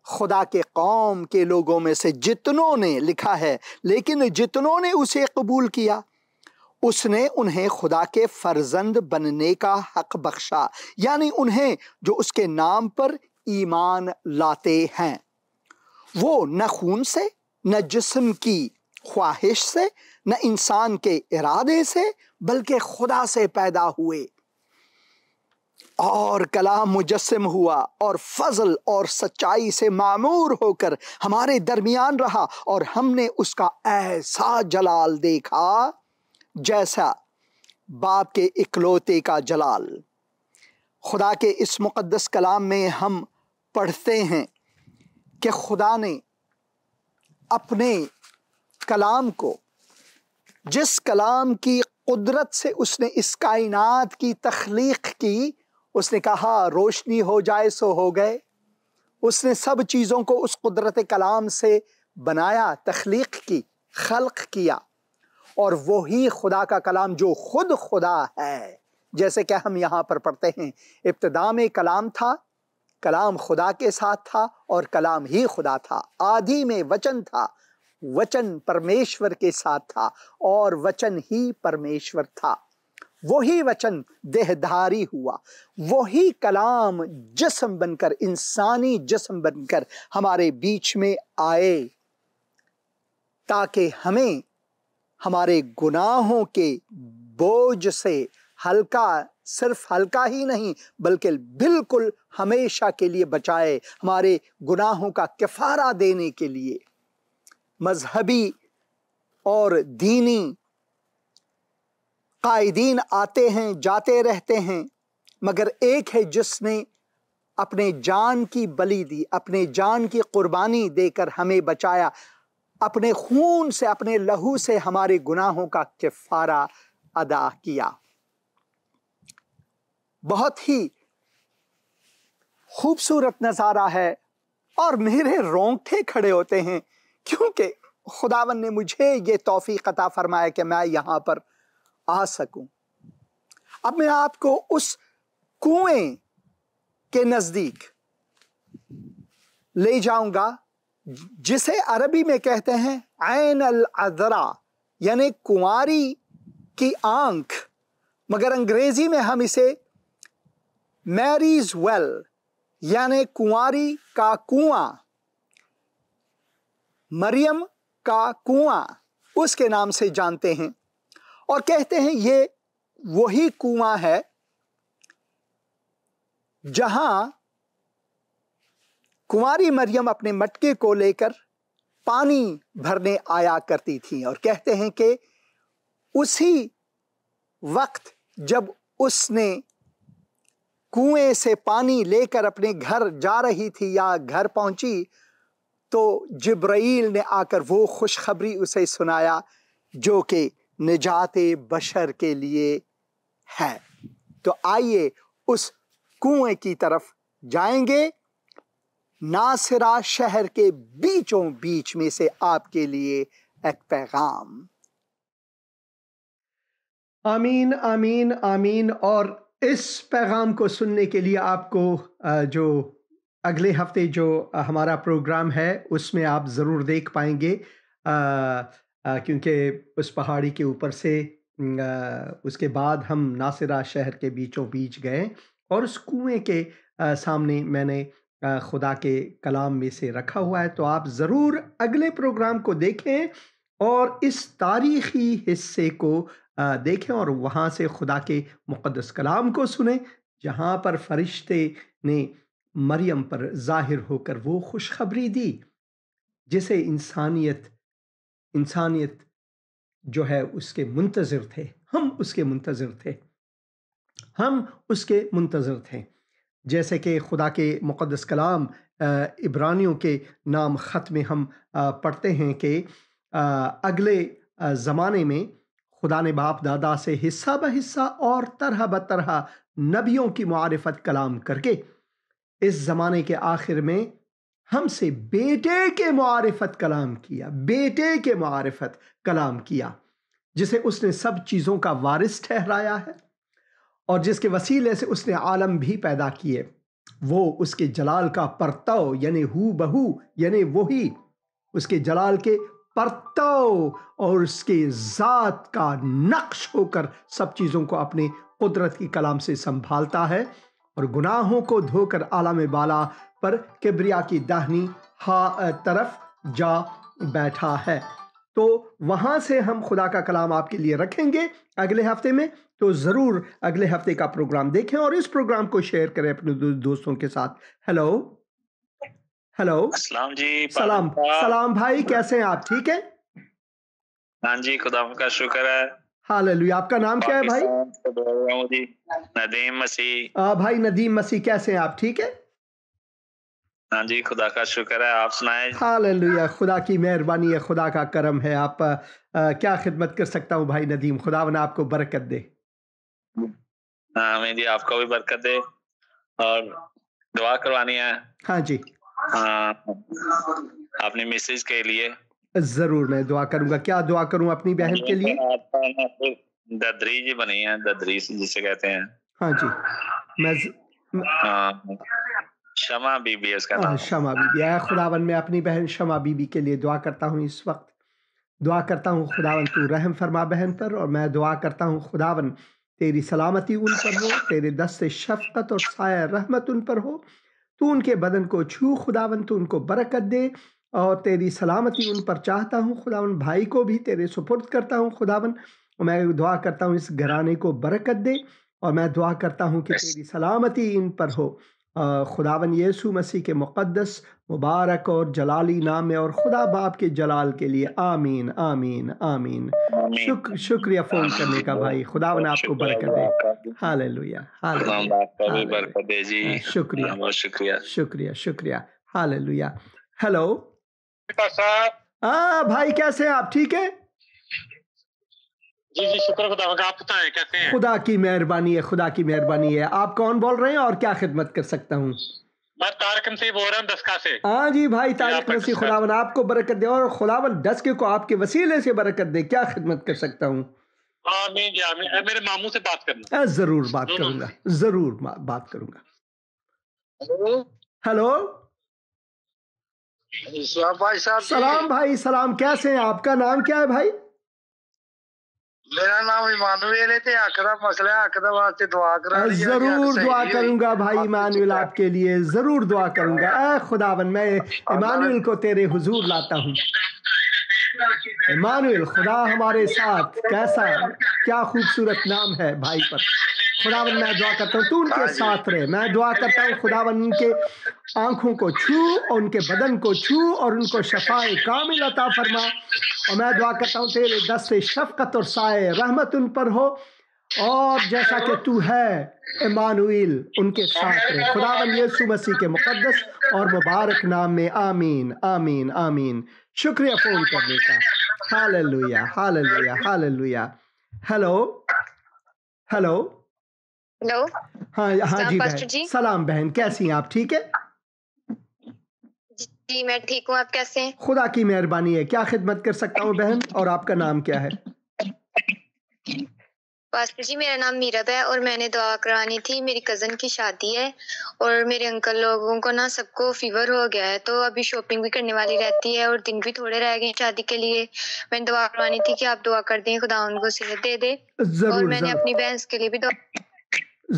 खुदा के कौम के लोगों में से जितनों ने, लिखा है, लेकिन जितनों ने उसे कबूल किया उसने उन्हें खुदा के फर्जंद बनने का हक बख्शा, यानी उन्हें जो उसके नाम पर ईमान लाते हैं। वो न खून से, न जिस्म की ख्वाहिश से, न इंसान के इरादे से, बल्कि खुदा से पैदा हुए। और कलाम मुजस्सिम हुआ और फजल और सच्चाई से मामूर होकर हमारे दरमियान रहा, और हमने उसका ऐसा जलाल देखा जैसा बाप के इकलौते का जलाल। खुदा के इस मुक़द्दस कलाम में हम पढ़ते हैं कि खुदा ने अपने कलाम को, जिस कलाम की कुदरत से उसने इस कायनात की तख्लीक की, उसने कहा रोशनी हो जाए सो हो गए। उसने सब चीज़ों को उस कुदरत कलाम से बनाया, तख्लीक की, खल्क किया। और वही खुदा का कलाम जो खुद खुदा है, जैसे कि हम यहाँ पर पढ़ते हैं, इब्तिदा में कलाम था, कलाम खुदा के साथ था और कलाम ही खुदा था। आदि में वचन था, वचन परमेश्वर के साथ था और वचन ही परमेश्वर था। वही वचन देहधारी हुआ, वही कलाम जिस्म बनकर, इंसानी जिस्म बनकर हमारे बीच में आए, ताकि हमें हमारे गुनाहों के बोझ से हल्का, सिर्फ हल्का ही नहीं बल्कि बिल्कुल हमेशा के लिए बचाए, हमारे गुनाहों का किफारा देने के लिए। मजहबी और दीनी कायदीन आते हैं जाते रहते हैं, मगर एक है जिसने अपने जान की बलि दी, अपने जान की कुर्बानी देकर हमें बचाया, अपने खून से, अपने लहू से हमारे गुनाहों का किफारा अदा किया। बहुत ही खूबसूरत नज़ारा है और मेरे रोंगटे खड़े होते हैं, क्योंकि खुदावन ने मुझे ये तौफीक अता फरमाया कि मैं यहाँ पर आ सकूं। अब मैं आपको उस कुएं के नजदीक ले जाऊंगा जिसे अरबी में कहते हैं ऐन अल अज़रा, यानी कुंवारी की आंख, मगर अंग्रेजी में हम इसे मैरीज वेल, यानी कुंवारी का कुआं, मरियम का कुआं, उसके नाम से जानते हैं। और कहते हैं ये वही कुआं है जहां कुंवारी मरियम अपने मटके को लेकर पानी भरने आया करती थी। और कहते हैं कि उसी वक्त जब उसने कुएं से पानी लेकर अपने घर जा रही थी या घर पहुंची, तो जिब्राईल ने आकर वो खुशखबरी उसे सुनाया जो कि निजाते बशर के लिए है। तो आइए उस कुएं की तरफ जाएंगे। नासिरा शहर के बीचों बीच में से आपके लिए एक पैगाम। आमीन आमीन आमीन। और इस पैगाम को सुनने के लिए आपको जो अगले हफ्ते जो हमारा प्रोग्राम है उसमें आप ज़रूर देख पाएंगे, क्योंकि उस पहाड़ी के ऊपर से उसके बाद हम नासिरा शहर के बीचों बीच गए और उस कुएं के सामने मैंने खुदा के कलाम में से रखा हुआ है। तो आप ज़रूर अगले प्रोग्राम को देखें और इस तारीख़ी हिस्से को देखें और वहाँ से खुदा के मुक़द्दस कलाम को सुने, जहाँ पर फरिश्ते ने मरियम पर ज़ाहिर होकर वो खुशखबरी दी जिसे इंसानियत जो है उसके मुंतज़िर थे। हम उसके मुंतज़िर थे। जैसे कि खुदा के मुक़द्दस कलाम इब्रानियों के नाम ख़त में हम पढ़ते हैं कि अगले ज़माने में खुदा ने बाप दादा से हिस्सा ब हिस्सा और तरह ब तरह नबियों की मुआरिफत कलाम करके इस ज़माने के आखिर में हमसे बेटे के मुआरिफत कलाम किया, जिसे उसने सब चीज़ों का वारिस ठहराया है और जिसके वसीले से उसने आलम भी पैदा किए। वो उसके जलाल का परतव यानी हू बहू यानी वही उसके जलाल के परतव और उसके ज़ात का नक्श होकर सब चीज़ों को अपने कुदरत की कलाम से संभालता है और गुनाहों को धोकर आलम बाला पर किब्रिया की दाहिनी तरफ जा बैठा है। तो वहाँ से हम खुदा का कलाम आपके लिए रखेंगे अगले हफ्ते में, तो ज़रूर अगले हफ्ते का प्रोग्राम देखें और इस प्रोग्राम को शेयर करें अपने दोस्तों के साथ। हेलो अस्सलाम जी। सलाम भाई, कैसे हैं आप? ठीक है? हाँ जी, खुदा का शुक्र है। हालेलुया। आपका नाम क्या है भाई? जी नदीम मसीह। भाई नदीम मसीह, कैसे हैं आप? ठीक है? हाँ जी, खुदा का शुक्र है। आप सुनाएं। हालेलुया। खुदा की मेहरबानी है, खुदा का करम है। आप क्या खिदमत कर सकता हूँ भाई नदीम? खुदावन आपको बरकत दे। आमीन जी, आपको भी बरकत दे। और दुआ करवानी है। हाँ जी। अपनी मिसेज के लिए जरूर मैं दुआ करूंगा। क्या दुआ करूं अपनी बहन के लिए? ददरी जी बनी है, ददरी जिसे कहते हैं। हाँ जी। मैं शमा बीबी है उसका नाम। शमा बीबी है। खुदावन मैं अपनी बहन शमा बीबी के लिए दुआ करता हूँ। इस वक्त दुआ करता हूँ खुदावन तू रहम फरमा बहन पर, और मैं दुआ करता हूँ खुदावन तेरी सलामती उन पर हो, तेरे दस्ते शफकत और साया रहमत उन पर हो। तू उनके बदन को छू खुदावन, तू उनको बरकत दे, और तेरी सलामती उन पर चाहता हूँ खुदावन। भाई को भी तेरे सुपुर्द करता हूँ खुदावन, और मैं दुआ करता हूँ इस घराने को बरकत दे, और मैं दुआ करता हूँ कि तेरी सलामती इन पर हो खुदावन यीशु मसीह के मुक़द्दस मुबारक और जलाली नाम में और खुदा बाप के जलाल के लिए। आमीन आमीन आमीन। शुक्रिया फ़ोन करने का भाई। खुदावन आपको बरकत दे। Hallelujah hallelujah. शुक्रिया शुक्रिया शुक्रिया। हालेलुया। हेलो भाई, कैसे हैं आप? ठीक है? जी जी, शुक्र खुदा का। आप बताएं कैसे हैं? खुदा की मेहरबानी है, खुदा की मेहरबानी है। आप कौन बोल रहे हैं और क्या खिदमत कर सकता हूँ? मैं तारिक मसीह बोल रहा हूँ दस्का से। हाँ जी भाई, तारिक मसीह, खुदावन आपको बरकत दे और खुदावन दस्के को आपके वसीले से बरकत दे। क्या खिदमत कर सकता हूँ? आमीन जी आमीन। मेरे मामू से बात करना। जरूर बात करूंगा, जरूर बात करूंगा। हेलो भाई साहब। सलाम भाई, सलाम। कैसे हैं? आपका नाम क्या है भाई? मेरा नाम इमानुएल है। ते आखदा मसला है, आखदा वास्ते दुआ करा। जरूर दुआ करूंगा भाई इमानुएल आपके लिए, जरूर दुआ करूंगा। ऐ खुदावन मैं इमानुएल को तेरे हुजूर लाता हूँ। इमानुएल, खुदा हमारे साथ। कैसा क्या खूबसूरत नाम है भाई पर। खुदावन मैं दुआ करता हूँ तू उनके साथ रहे। मैं दुआ करता हूँ खुदावन उनके आंखों को छू और उनके बदन को छू और उनको शफाए कामिल अता फरमा, और मैं दुआ करता हूँ तेरे दस्ते शफकत और साए रहमत उन पर हो, और जैसा कि तू है इमानुएल उनके साथ रहे खुदावन यीशु मसीह के मुकद्दस और मुबारक नाम में। आमीन आमीन आमीन। शुक्रिया फोन करने का। Hallelujah hallelujah hallelujah. Hello hello hello. हाँ जी बहन। सलाम बहन, कैसी हैं आप? ठीक है जी, मैं ठीक हूँ। आप कैसे हैं? खुदा की मेहरबानी है। क्या खिदमत कर सकता हूँ बहन, और आपका नाम क्या है? पास्टर जी, मेरा नाम मीरब है और मैंने दुआ करवानी थी। मेरी कज़न की शादी है और मेरे अंकल लोगों को ना सबको फीवर हो गया है, तो अभी शॉपिंग भी करने वाली रहती है और दिन भी थोड़े रह गए शादी के लिए। मैंने दुआ करवानी थी कि आप दुआ कर दें, खुदा उनको सेहत दे दे। और मैंने अपनी बहन के लिए भी दुआ।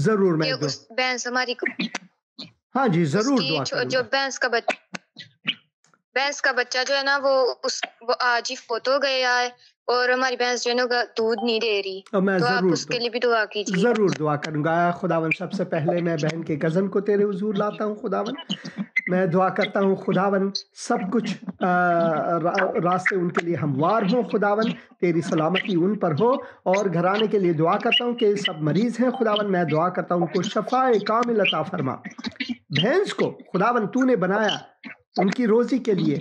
जरूर मैं उस भैंस हमारी हाँ जी जरूर दुआ करूंगा। जो भैंस का बच्चा जो है ना वो आज ही फोत हो गया है और हमारी भैंस जो है ना दूध नहीं दे रही, तो आप उसके लिए भी दुआ कीजिए। जरूर दुआ करूंगा। खुदावन सबसे पहले मैं बहन के कज़न को तेरे हुजूर लाता हूँ खुदावन। मैं दुआ करता हूँ खुदावन सब कुछ रास्ते उनके लिए हमवार हो खुदावन, तेरी सलामती उन पर हो। और घराने के लिए दुआ करता हूँ कि सब मरीज हैं खुदावन, मैं दुआ करता हूँ उनको शफाए कामिल अता फरमा। भैंस को खुदावन तूने बनाया उनकी रोजी के लिए,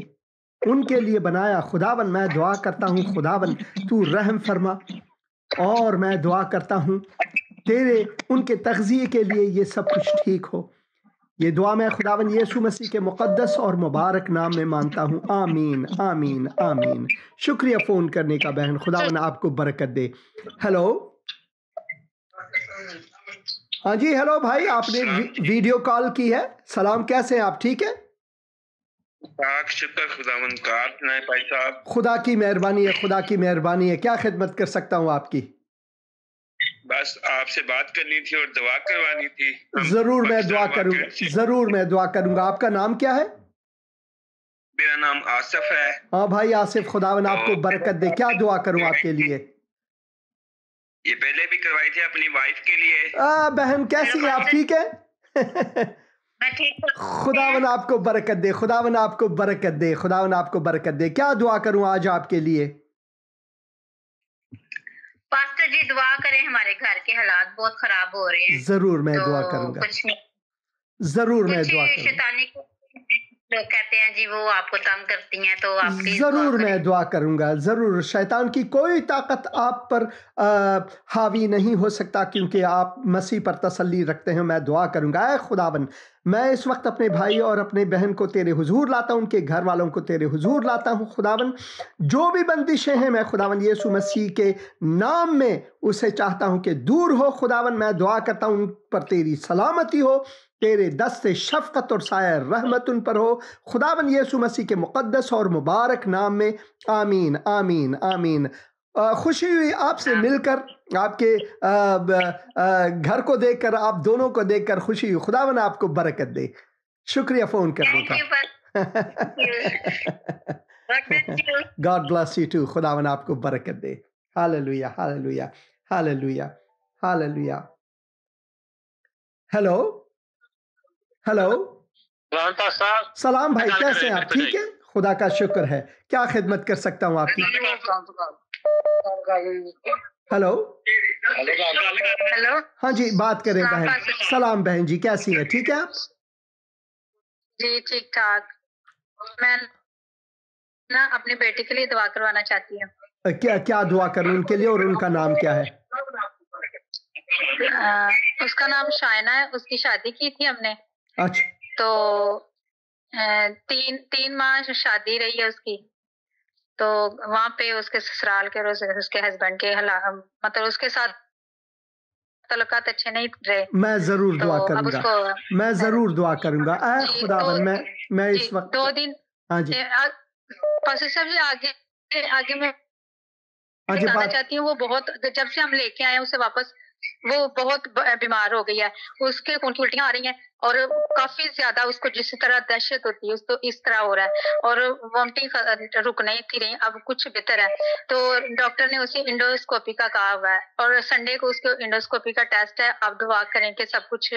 उनके लिए बनाया खुदावन। मैं दुआ करता हूँ खुदावन तू रहम फरमा, और मैं दुआ करता हूँ तेरे उनके तग़ज़िये के लिए ये सब कुछ ठीक हो। ये दुआ मैं खुदावन यीशु मसीह के मुक़द्दस और मुबारक नाम में मानता हूँ। आमीन आमीन आमीन। शुक्रिया फ़ोन करने का बहन, खुदावन आपको बरकत दे। हेलो हाँ जी हेलो भाई, आपने वीडियो कॉल की है। सलाम, कैसे हैं आप? ठीक है शुक्र खुदावंद का। भाई साहब खुदा की मेहरबानी है, खुदा की मेहरबानी है। क्या खिदमत कर सकता हूँ आपकी? बस आपसे बात करनी थी और दुआ करवानी थी। जरूर मैं दुआ करूंगा, जरूर मैं दुआ करूंगा। आपका नाम क्या है? मेरा नाम आसिफ है। हाँ भाई आसिफ, खुदावन आपको बरकत दे। क्या दुआ करूं आपके लिए? ये पहले भी करवाई थी अपनी वाइफ के लिए। बहन कैसी है आप? ठीक है? खुदावन आपको बरकत दे, खुदावन आपको बरकत दे, खुदावन आपको बरकत दे। क्या दुआ करूं आज आपके लिए? पास्टर जी दुआ करें, हमारे घर के हालात बहुत खराब हो रहे हैं। जरूर मैं दुआ करूंगा, जरूर मैं दुआ करूंगा। शैतानी लोग कहते हैं जी वो आपको तंग करती हैं, तो आपकी जरूर मैं दुआ करूंगा, जरूर। शैतान की कोई ताकत आप पर हावी नहीं हो सकता, क्योंकि आप मसीह पर तसल्ली रखते हैं। मैं दुआ करूंगा, ऐ खुदावन मैं इस वक्त अपने भाई और अपने बहन को तेरे हुजूर लाता हूं, उनके घर वालों को तेरे हुजूर लाता हूं। खुदावन जो भी बंदिशें हैं, मैं खुदावन यीशु मसीह के नाम में उसे चाहता हूं कि दूर हो। खुदावन मैं दुआ करता हूं उन पर तेरी सलामती हो, तेरे दस्ते शफकत और साया रहमत उन पर हो। खुदावन यीशु मसीह के मुकद्दस और मुबारक नाम में आमीन, आमीन, आमीन। खुशी हुई आपसे मिलकर, आपके घर को देखकर, आप दोनों को देखकर खुशी हुई। खुदावन आपको बरकत दे। शुक्रिया फोन करने का। God bless you too. खुदावन आपको बरकत दे। Hallelujah, hallelujah, hallelujah, hallelujah. Hello hello, सलाम भाई, कैसे हैं आप? ठीक है, खुदा का शुक्र है। क्या खिदमत कर सकता हूँ आपकी? हेलो हेलो, हाँ जी, बात करें बहन। सलाम बहन जी, कैसी है? ठीक है आप? जी ठीक ठाक। मैं ना अपनी बेटी के लिए दुआ करवाना चाहती हूँ। क्या क्या दुआ करूँ उनके लिए, और उनका नाम क्या है? उसका नाम शायना है। उसकी शादी की थी हमने। अच्छा। तो 3 माह शादी रही है उसकी। तो वहाँ पे उसके ससुराल के और उसके हस्बैंड के मतलब उसके साथ तल्लुकात अच्छे नहीं रहे। मैं जरूर दुआ करूंगा, मैं जरूर दुआ करूंगा। खुदावन मैं इस वक्त 2 दिन, हाँ जी पास्टर साहब जी, आगे मैं बताना चाहती हूँ। वो बहुत, जब से हम लेके आए उसे वापस, वो बहुत बीमार हो गई है। उसके खून की उल्टियां आ रही हैं और काफी ज्यादा उसको जिस तरह दहशत होती है उसको इस तरह हो रहा है, और वॉमिटिंग रुक नहीं थी रही। अब कुछ बेहतर है। तो डॉक्टर ने उसे इंडोस्कोपी का कहा हुआ है, और संडे को उसके इंडोस्कोपी का टेस्ट है। आप दुआ करें कि सब कुछ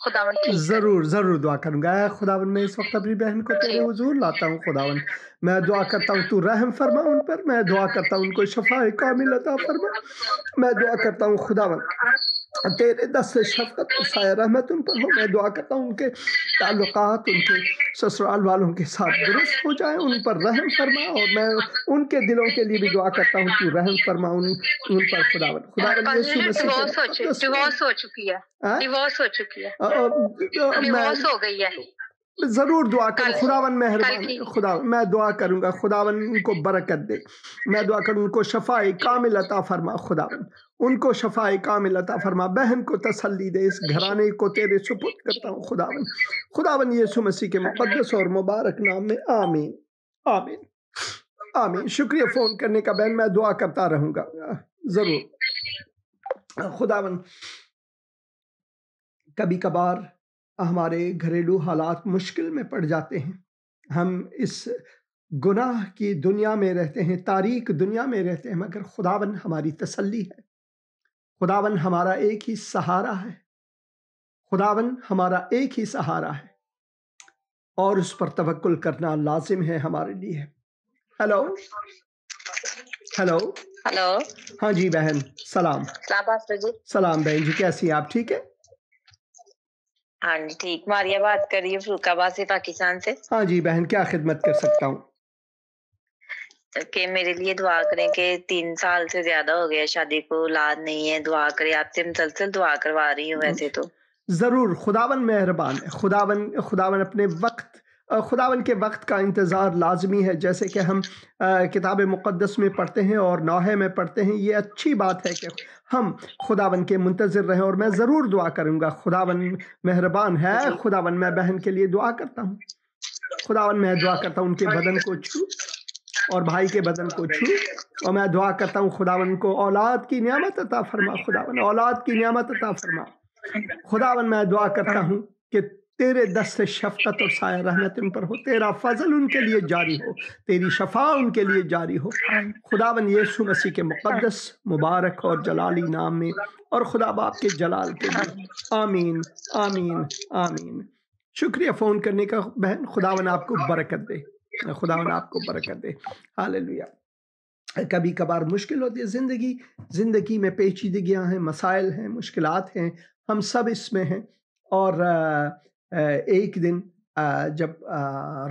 खुदावन जरूर जरूर दुआ करूंगा। खुदावन मैं इस वक्त अपनी बहन को तेरे हुजूर लाता हूँ। खुदावन मैं दुआ करता हूँ तू रहम फरमा उन पर। मैं दुआ करता हूँ उनको शफाए कामिल अता फरमा। मैं दुआ करता हूँ खुदावन तेरे दस्ते शफकत और साया रहमत उन पर हो। मैं दुआ करता हूँ उनके ताल्लुकात उनके ससुराल वालों के साथ दुरुस्त हो जाए, उन पर रहम फरमा। और मैं उनके दिलों के लिए भी दुआ करता हूँ तू रहम फरमा उन पर। खुदावन यीशु मसीह डिवोर्स हो चुकी है, डिवोर्स हो चुकी है, डिवोर्स हो गई है। जरूर दुआ करूँ। खुदावन मेहरबान, खुदा मैं दुआ करूंगा। खुदावन उनको बरकत दे। मैं दुआ करूँ उनको शफाए कामिल अता फरमा। खुदावन उनको शफाए कामिल अता फरमा। बहन को तसल्ली दे। इस घराने को तेरे सुपुर्द करता हूँ खुदावन। खुदावन यीशु मसीह के मुकद्दस और मुबारक नाम में आमीन, आमीन, आमीन। शुक्रिया फोन करने का बहन। मैं दुआ करता रहूंगा जरूर। खुदावन कभी कभार हमारे घरेलू हालात मुश्किल में पड़ जाते हैं। हम इस गुनाह की दुनिया में रहते हैं, तारीक दुनिया में रहते हैं, मगर खुदावन हमारी तसल्ली है। खुदावन हमारा एक ही सहारा है। खुदावन हमारा एक ही सहारा है, और उस पर तवक्कुल करना लाजिम है हमारे लिए। हेलो हेलो हेलो, हाँ जी बहन, सलाम। सलाम बहन जी, कैसी हैं आप? ठीक है? हाँ जी ठीक। मारिया बात कर रही है फरुखाबाद से, पाकिस्तान से। हाँ जी बहन, क्या खिदमत कर सकता हूँ? कि मेरे लिए दुआ करें कि 3 साल से ज्यादा हो गया शादी को, औलाद नहीं है। दुआ करें, आपसे मुसलसल दुआ करवा रही हूँ वैसे तो। जरूर, खुदावन मेहरबान है। खुदावन अपने वक्त, खुदावन के वक्त का इंतज़ार लाजमी है। जैसे कि हम किताब मुक़द्दस में पढ़ते हैं और नौहे में पढ़ते हैं। ये अच्छी बात है कि हम खुदावन के मुंतज़िर रहें, और मैं ज़रूर दुआ करूँगा। खुदावन मेहरबान है। खुदावन मैं बहन के लिए दुआ करता हूँ। खुदावन मैं दुआ करता हूँ उनके बदन को छू और भाई के बदन को छू, और मैं दुआ करता हूँ खुदावन को औलाद की नियामत अता फरमा, खुदावन औलाद की नियामत अता फरमा। खुदावन मैं दुआ करता हूँ कि तेरे दस्ते शफकत और साया रहमत उन पर हो, तेरा फजल उनके लिए जारी हो, तेरी शफा उनके लिए जारी हो खुदावन यीशु मसीह के मुकद्दस मुबारक और जलाली नाम में, और खुदा बाप के जलाल के लिए आमीन आमीन आमीन। शुक्रिया फ़ोन करने का बहन, खुदावन आपको बरकत दे, खुदावन आपको बरकत दे। हालेलुया। कभी कभार मुश्किल होती है ज़िंदगी में, पेचीदगियाँ हैं, मसाइल हैं, मुश्किलात हैं, हम सब इसमें हैं। और एक दिन जब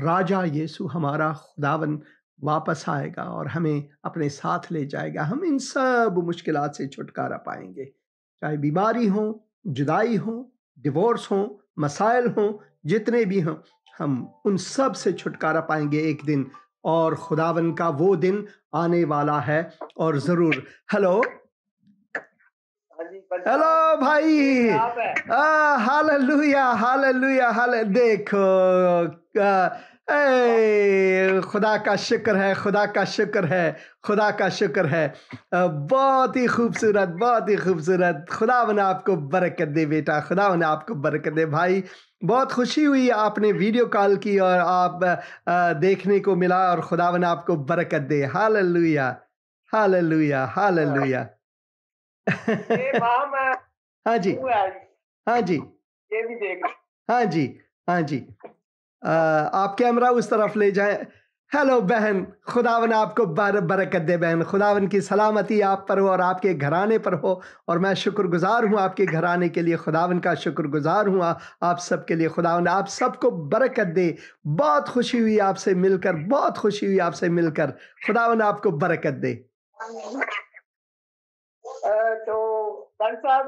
राजा यीशु हमारा खुदावन वापस आएगा और हमें अपने साथ ले जाएगा, हम इन सब मुश्किलात से छुटकारा पाएंगे। चाहे बीमारी हो, जुदाई हो, डिवोर्स हो, मसाइल हो, जितने भी हों, हम उन सब से छुटकारा पाएंगे एक दिन, और खुदावन का वो दिन आने वाला है और ज़रूर। हेलो हेलो भाई, हालेलुया हालेलुया हाले। देखो खुदा का शुक्र है, खुदा का शुक्र है, खुदा का शुक्र है। बहुत ही खूबसूरत, बहुत ही खूबसूरत। खुदावन आपको बरकत दे बेटा, खुदावन आपको बरकत दे भाई। बहुत खुशी हुई आपने वीडियो कॉल की और आप देखने को मिला, और खुदावन आपको बरकत दे। Hallelujah hallelujah hallelujah. हाँ जी हाँ जी ये भी देख, हाँ जी हाँ जी। आप कैमरा उस तरफ ले जाएं। हेलो बहन, खुदावन आपको बरकत दे बहन, खुदावन की सलामती आप पर हो और आपके घराने पर हो, और मैं शुक्रगुजार हूँ आपके घराने के लिए, खुदावन का शुक्रगुजार हूँ आप सब के लिए। खुदावन आप सबको बरकत दे। बहुत खुशी हुई आपसे मिलकर, बहुत खुशी हुई आपसे मिलकर। खुदावन आपको बरकत दे। तो सर साहब,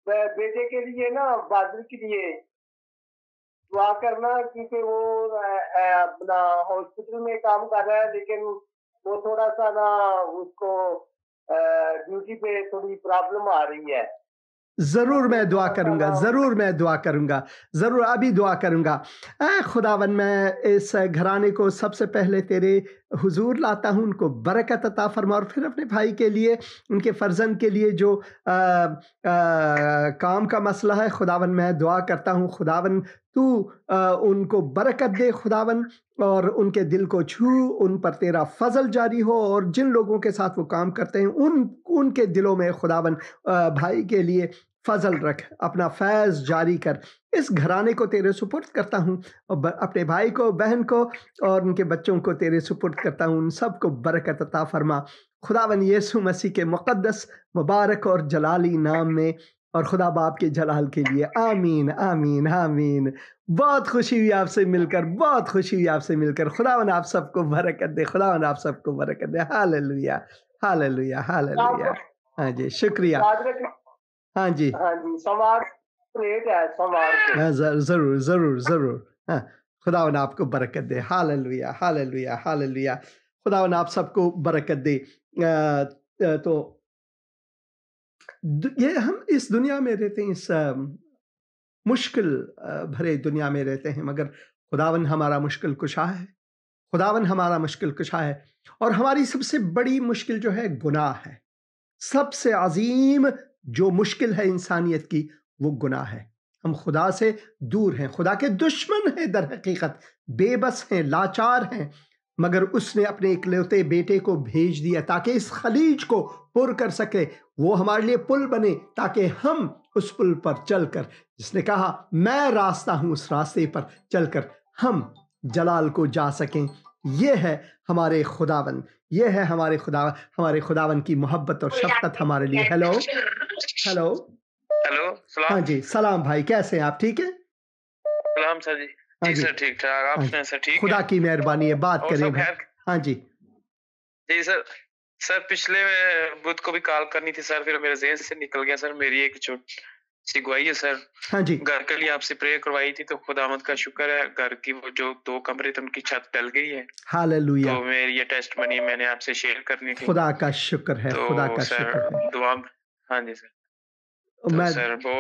बेटे के लिए ना, बादल के लिए दुआ करना, क्योंकि वो अपना हॉस्पिटल में काम कर रहा है, लेकिन वो थोड़ा सा ना, उसको ड्यूटी पे थोड़ी प्रॉब्लम आ रही है। ज़रूर मैं दुआ करूँगा, ज़रूर मैं दुआ करूँगा, ज़रूर अभी दुआ करूँगा। खुदावन मैं इस घराने को सबसे पहले तेरे हुजूर लाता हूँ, उनको बरकत अता फरमा, और फिर अपने भाई के लिए, उनके फर्जंद के लिए जो काम का मसला है, खुदावन मैं दुआ करता हूँ खुदावन तू उनको बरकत दे खुदावन, और उनके दिल को छू, उन पर तेरा फजल जारी हो, और जिन लोगों के साथ वो काम करते हैं उनके दिलों में खुदावन भाई के लिए फजल रख, अपना फैज़ जारी कर। इस घराने को तेरे सुपुर्द करता हूँ, और अपने भाई को, बहन को और उनके बच्चों को तेरे सुपुर्द करता हूँ। उन सब को बरकत अता फरमा खुदावन यीशु मसीह के मुक़द्दस मुबारक और जलाली नाम में, और खुदा बाप के जलाल के लिए आमीन आमीन आमीन। बहुत खुशी हुई आपसे मिलकर, बहुत खुशी हुई आपसे मिलकर। खुदावन आप सबको बरकत दे, खुदावन आप सबको बरकत दे। Hallelujah hallelujah hallelujah. हाँ जी, शुक्रिया। हाँ जी हाँ जी, सोमवार लेट है, सोमवार ज़रूर ज़रूर ज़रूर। हाँ, खुदावन आपको बरकत दे। Hallelujah hallelujah hallelujah. खुदावन आप सबको बरकत दे। तो ये हम इस दुनिया में रहते हैं, इस मुश्किल भरे दुनिया में रहते हैं, मगर खुदावन हमारा मुश्किल कुशा है, खुदावन हमारा मुश्किल कुशा है। और हमारी सबसे बड़ी मुश्किल जो है गुनाह है। सबसे अजीम जो मुश्किल है इंसानियत की, वो गुनाह है। हम खुदा से दूर हैं, खुदा के दुश्मन हैं, दर हकीकत बेबस हैं, लाचार हैं, मगर उसने अपने इकलौते बेटे को भेज दिया ताकि इस खलीज को पुर कर सके, वो हमारे लिए पुल बने, ताकि हम उस पुल पर चलकर, जिसने कहा मैं रास्ता हूं, उस रास्ते पर चलकर हम जलाल को जा सकें। ये है हमारे खुदावन, ये है हमारे खुदावन की मोहब्बत और शफकत हमारे लिए। हेलो हेलो हेलो, हाँ जी, सलाम भाई, कैसे हैं आप? ठीक है, सलाम सर जी। हाँ जी सर, ठीक ठाक। आप सुनाएं सर? ठीक, खुदा की मेहरबानी है। बात करें भाई। हाँ जी जी सर। सर पिछले बुध को भी कॉल करनी थी सर, फिर मेरे ज़हन से निकल गया सर। मेरी एक छोटी सी गुआई है सर। हाँ जी, घर के लिए आपसे प्रेयर करवाई थी, तो खुदावंद का शुक्र है, घर की वो जो 2 कमरे थे उनकी छत डल गई है। हालेलुया। तो मेरी ये टेस्टमनी मैंने आपसे शेयर करनी थी। खुदा का शुक्र है, तो खुदा का सर शुक्र है। दुआ। हाँ जी सर। तो सर वो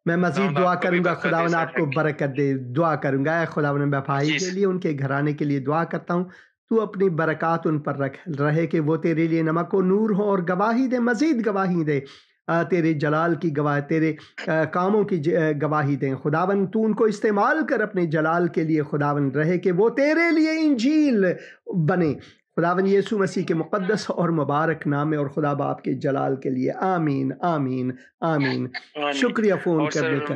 मैं मजीद दुआ करूंगा, खुदावन आपको बरकत दे। दुआ करूंगा खुदावन मैं भाई के लिए, उनके घराने के लिए दुआ करता हूँ, तू अपनी बरकत उन पर रख रहे कि वो तेरे लिए नमक और नूर हो और गवाही दे, मजीद गवाही दे, तेरे जलाल की गवाही, तेरे कामों की गवाही दें। खुदावन तू उनको इस्तेमाल कर अपने जलाल के लिए, खुदावन रहे कि वो तेरे लिए इंजील बने। खुदावन यीशु मसीह के मुक़द्दस और मुबारक नाम में और खुदा बाप के जलाल के लिए, आमीन आमीन आमीन। शुक्रिया फ़ोन करने का।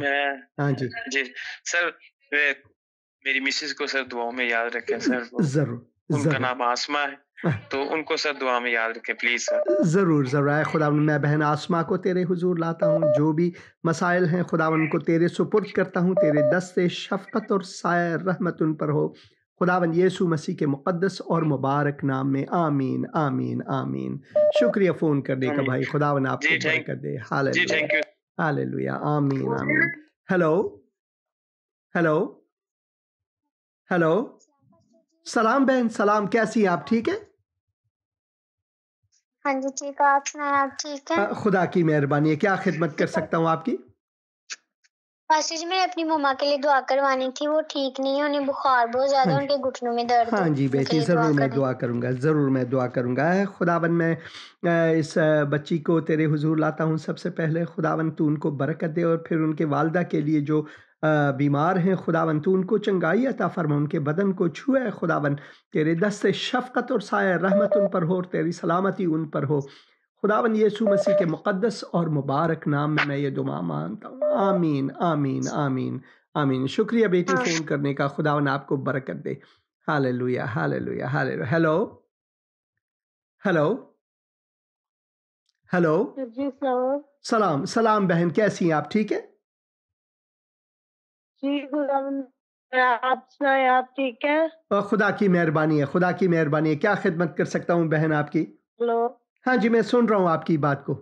हाँ जी जी सर, मेरी मिसेस को सर दुआओं में याद रखें सर। ज़रूर। उनका नाम आसमा है, तो उनको सर दुआ में याद रखें प्लीज सर। ज़रूर ज़रूर। खुदावन मैं बहन आसमा को तेरे हुजूर लाता हूँ, जो भी मसाइल हैं खुदावन को तेरे सुपुर्द करता हूँ, तेरे दस्ते शफ़क़त और साया रहमत उन पर हो, खुदावन यीशु मसीह के मुक़द्दस और मुबारक नाम में, आमीन आमीन आमीन। शुक्रिया फ़ोन करने का भाई, खुदावन आपको बरकत दे। हालेलुया हालेलुया, आमीन आमीन। हेलो हेलो हेलो, सलाम बहन, सलाम, कैसी हैं आप? ठीक है? हाँ जी ठीक है, आप सुनाएं, आप ठीक हैं? खुदा की मेहरबानी है, क्या खिदमत कर सकता हूँ आपकी? पास्टर जी, मैंने अपनी मम्मा के लिए दुआ करवानी थी, वो ठीक नहीं है, उन्हें बुखार बहुत ज़्यादा, उनके घुटनों में दर्द। हाँ जी बेटी, ज़रूर मैं दुआ करूँगा, ज़रूर मैं दुआ करूँगा। खुदावन मैं इस बच्ची को तेरे हुजूर लाता हूँ। सबसे पहले खुदावन तू उनको बरकत दे, और फिर उनके वालदा के लिए जो बीमार हैं खुदावन तू उनको चंगाई अता फरमा, उनके बदन को छुए खुदावन, तेरे दस्ते शफ़क़त और साया रहमत उन पर हो और तेरी सलामती उन पर हो। खुदावन यीशु मसीह के मुक़द्दस और मुबारक नाम में मैं ये दुआ मांगता हूँ, आमीन आमीन आमीन आमीन। शुक्रिया बेटी फ़ोन करने का, खुदावन आपको बरकत दे। Hallelujah hallelujah hallelujah. Hello hello hello, जी सलाम सलाम बहन, कैसी हैं आप? ठीक है जी, आप सुनाएं, आप ठीक है? खुदा की मेहरबानी है, खुदा की मेहरबानी है। क्या खिदमत कर सकता हूँ बहन आपकी? हेलो, हाँ जी, मैं सुन रहा हूँ आपकी बात को।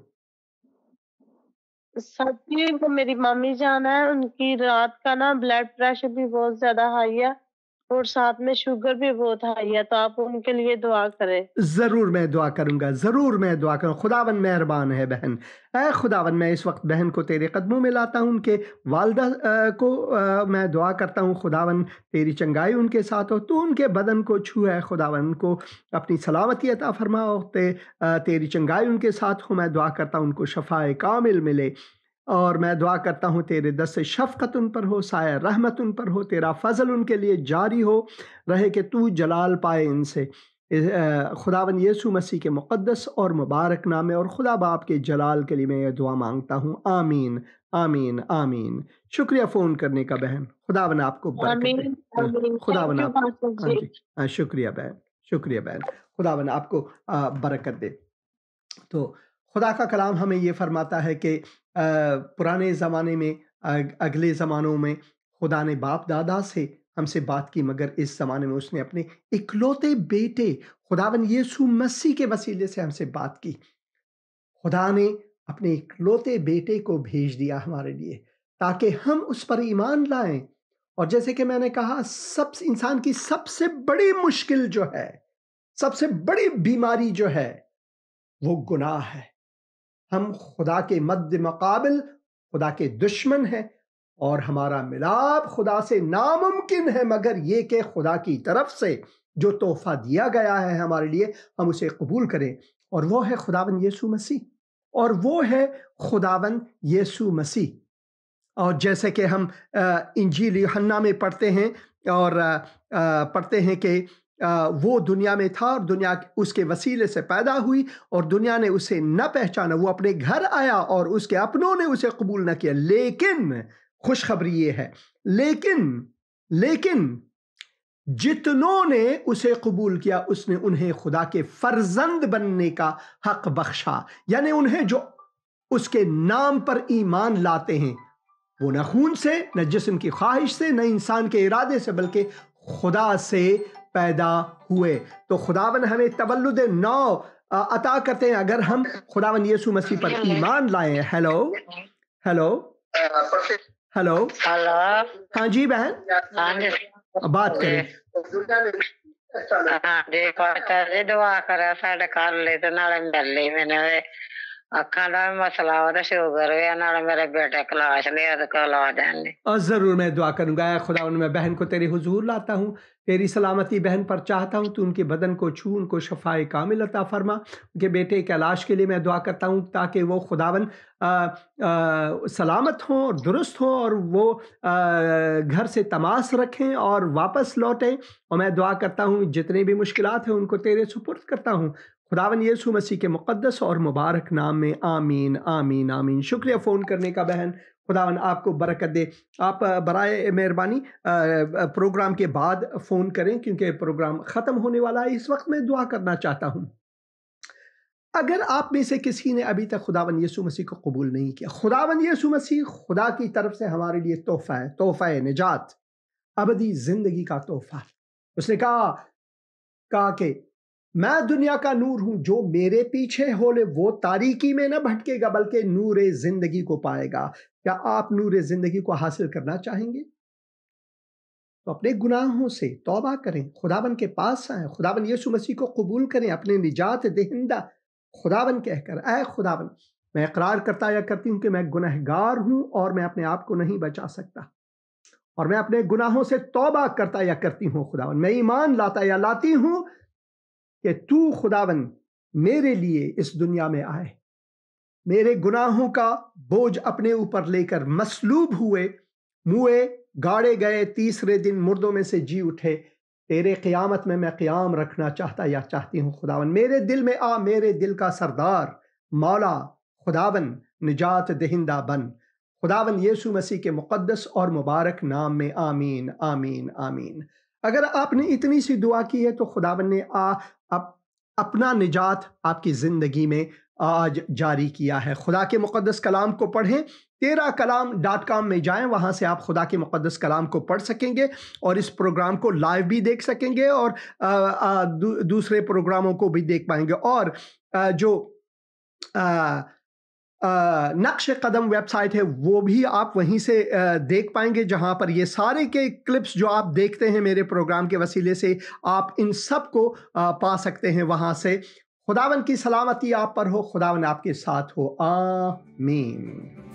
सच्ची वो मेरी मम्मी जान है, उनकी रात का ना ब्लड प्रेशर भी बहुत ज्यादा हाई है और साथ में शुगर भी बहुत हाई है, तो आप उनके लिए दुआ करें। ज़रूर मैं दुआ करूँगा, ज़रूर मैं दुआ करूँ। खुदावन मेहरबान है बहन। ऐ खुदावन मैं इस वक्त बहन को तेरे कदमों में लाता हूँ, उनके वालदा को मैं दुआ करता हूँ खुदावन तेरी चंगाई उनके साथ हो, तू उनके बदन को छुए खुदावन, उनको अपनी सलामती अता फरमा, तेरी चंगाई उनके साथ हो। मैं दुआ करता हूँ उनको शफ़ाए कामिल मिले, और मैं दुआ करता हूँ तेरे दस्ते शफ़क़त उन पर हो, साया रहमत उन पर हो, तेरा फ़ज़ल उनके लिए जारी हो रहे कि तू जलाल पाए इनसे। खुदावन यीशु मसीह के मुक़द्दस और मुबारक नाम में और खुदा बाप के जलाल के लिए मैं ये दुआ मांगता हूँ, आमीन आमीन आमीन। शुक्रिया फ़ोन करने का बहन, खुदावन आपको बरकत दे। खुदावन आप, हाँ जी, शुक्रिया बहन, शुक्रिया बहन, खुदावन आपको बरकत दे। तो खुदा का कलाम हमें ये फरमाता है कि पुराने ज़माने में, अगले ज़मानों में खुदा ने बाप दादा से हमसे बात की, मगर इस ज़माने में उसने अपने इकलौते बेटे खुदावन यीशु मसीह के वसीले से हमसे बात की। खुदा ने अपने इकलौते बेटे को भेज दिया हमारे लिए, ताकि हम उस पर ईमान लाएं। और जैसे कि मैंने कहा, सब इंसान की सबसे बड़ी मुश्किल जो है, सबसे बड़ी बीमारी जो है, वो गुनाह है। हम खुदा के मद्दे मुकाबिल खुदा के दुश्मन हैं, और हमारा मिलाप खुदा से नामुमकिन है, मगर ये कि खुदा की तरफ से जो तोहफा दिया गया है हमारे लिए, हम उसे कबूल करें, और वो है खुदावन यीशु मसीह, और वो है खुदावन यीशु मसीह। और जैसे कि हम इंजील यूहन्ना में पढ़ते हैं, और पढ़ते हैं कि वो दुनिया में था और दुनिया उसके वसीले से पैदा हुई, और दुनिया ने उसे न पहचाना। वो अपने घर आया और उसके अपनों ने उसे कबूल न किया। लेकिन खुशखबरी ये है, लेकिन जितनों ने उसे कबूल किया, उसने उन्हें खुदा के फर्जंद बनने का हक बख्शा। यानी उन्हें जो उसके नाम पर ईमान लाते हैं, वो न खून से, न जिस्म की ख्वाहिश से, न इंसान के इरादे से, बल्कि खुदा से पैदा हुए। तो खुदावन हमें तवल्लुद नौ अता करते हैं अगर हम खुदावन यीशु मसीह पर ईमान लाएं। हेलो हेलो हेलो, हाँ जी बहन, बात करें। देखो दुआ करा साडे घर ले ते नाले मिल ली मैंने अखा दा मसला और शुगर है ना मेरे बेटे क्लास ले और कला देने ज़रूर मैं दुआ करूंगा। खुदा मैं बहन को तेरे हुजूर लाता हूँ, तेरी सलामती बहन पर चाहता हूँ, तू उनके बदन को छू, उनको शफाए कामिल अता फरमा। उनके बेटे कैलाश के लिए मैं दुआ करता हूँ ताकि वो खुदावन सलामत हों और दुरुस्त हों और वो घर से तमास रखें और वापस लौटें। और मैं दुआ करता हूँ जितनी भी मुश्किलात हैं उनको तेरे सुपुर्द करता हूँ खुदावन यीशु मसीह के मुक़द्दस और मुबारक नाम में, आमीन आमीन आमीन। शुक्रिया फ़ोन करने का बहन, खुदावन आपको बरकत दे। आप बराए मेहरबानी प्रोग्राम के बाद फ़ोन करें क्योंकि प्रोग्राम ख़त्म होने वाला है। इस वक्त मैं दुआ करना चाहता हूँ, अगर आप में से किसी ने अभी तक खुदावन यीशु मसीह को कबूल नहीं किया, खुदावन यीशु मसीह खुदा की तरफ से हमारे लिए तोहफ़ा है, तोहफ़ा निजात, अबदी ज़िंदगी का तोहफ़ा। उसने कहा कि मैं दुनिया का नूर हूं, जो मेरे पीछे होले वो तारीकी में न भटकेगा बल्कि नूर जिंदगी को पाएगा। क्या आप नूर जिंदगी को हासिल करना चाहेंगे? तो अपने गुनाहों से तौबा करें, खुदावन के पास आएं, खुदावन यीशु मसीह को कबूल करें अपने निजात देहिंदा खुदावन कहकर, ऐ खुदावन मैं इकरार करता या करती हूं कि मैं गुनहगार हूं और मैं अपने आप को नहीं बचा सकता, और मैं अपने गुनाहों से तौबा करता या करती हूं खुदावन, मैं ईमान लाता या लाती हूं कि तू खुदावन मेरे लिए इस दुनिया में आए, मेरे गुनाहों का बोझ अपने ऊपर लेकर मसलूब हुए, मुए गाड़े गए, तीसरे दिन मुर्दों में से जी उठे, तेरे क़यामत में मैं क़याम रखना चाहता या चाहती हूँ खुदावन। मेरे दिल में आ, मेरे दिल का सरदार मौला खुदावन निजात दहिंदा बन, खुदावन यीशु मसीह के मुक़द्दस और मुबारक नाम में, आमीन आमीन आमीन। अगर आपने इतनी सी दुआ की है तो खुदावन ने अपना निजात आपकी ज़िंदगी में आज जारी किया है। खुदा के मुक़द्दस कलाम को पढ़ें, तेराकलाम.com में जाएं, वहाँ से आप खुदा के मुक़द्दस कलाम को पढ़ सकेंगे और इस प्रोग्राम को लाइव भी देख सकेंगे और दूसरे प्रोग्रामों को भी देख पाएंगे। और जो नक्श कदम वेबसाइट है वो भी आप वहीं से देख पाएंगे, जहां पर ये सारे के क्लिप्स जो आप देखते हैं मेरे प्रोग्राम के वसीले से, आप इन सब को पा सकते हैं वहां से। खुदावन की सलामती आप पर हो, खुदावन आपके साथ हो, आमीन।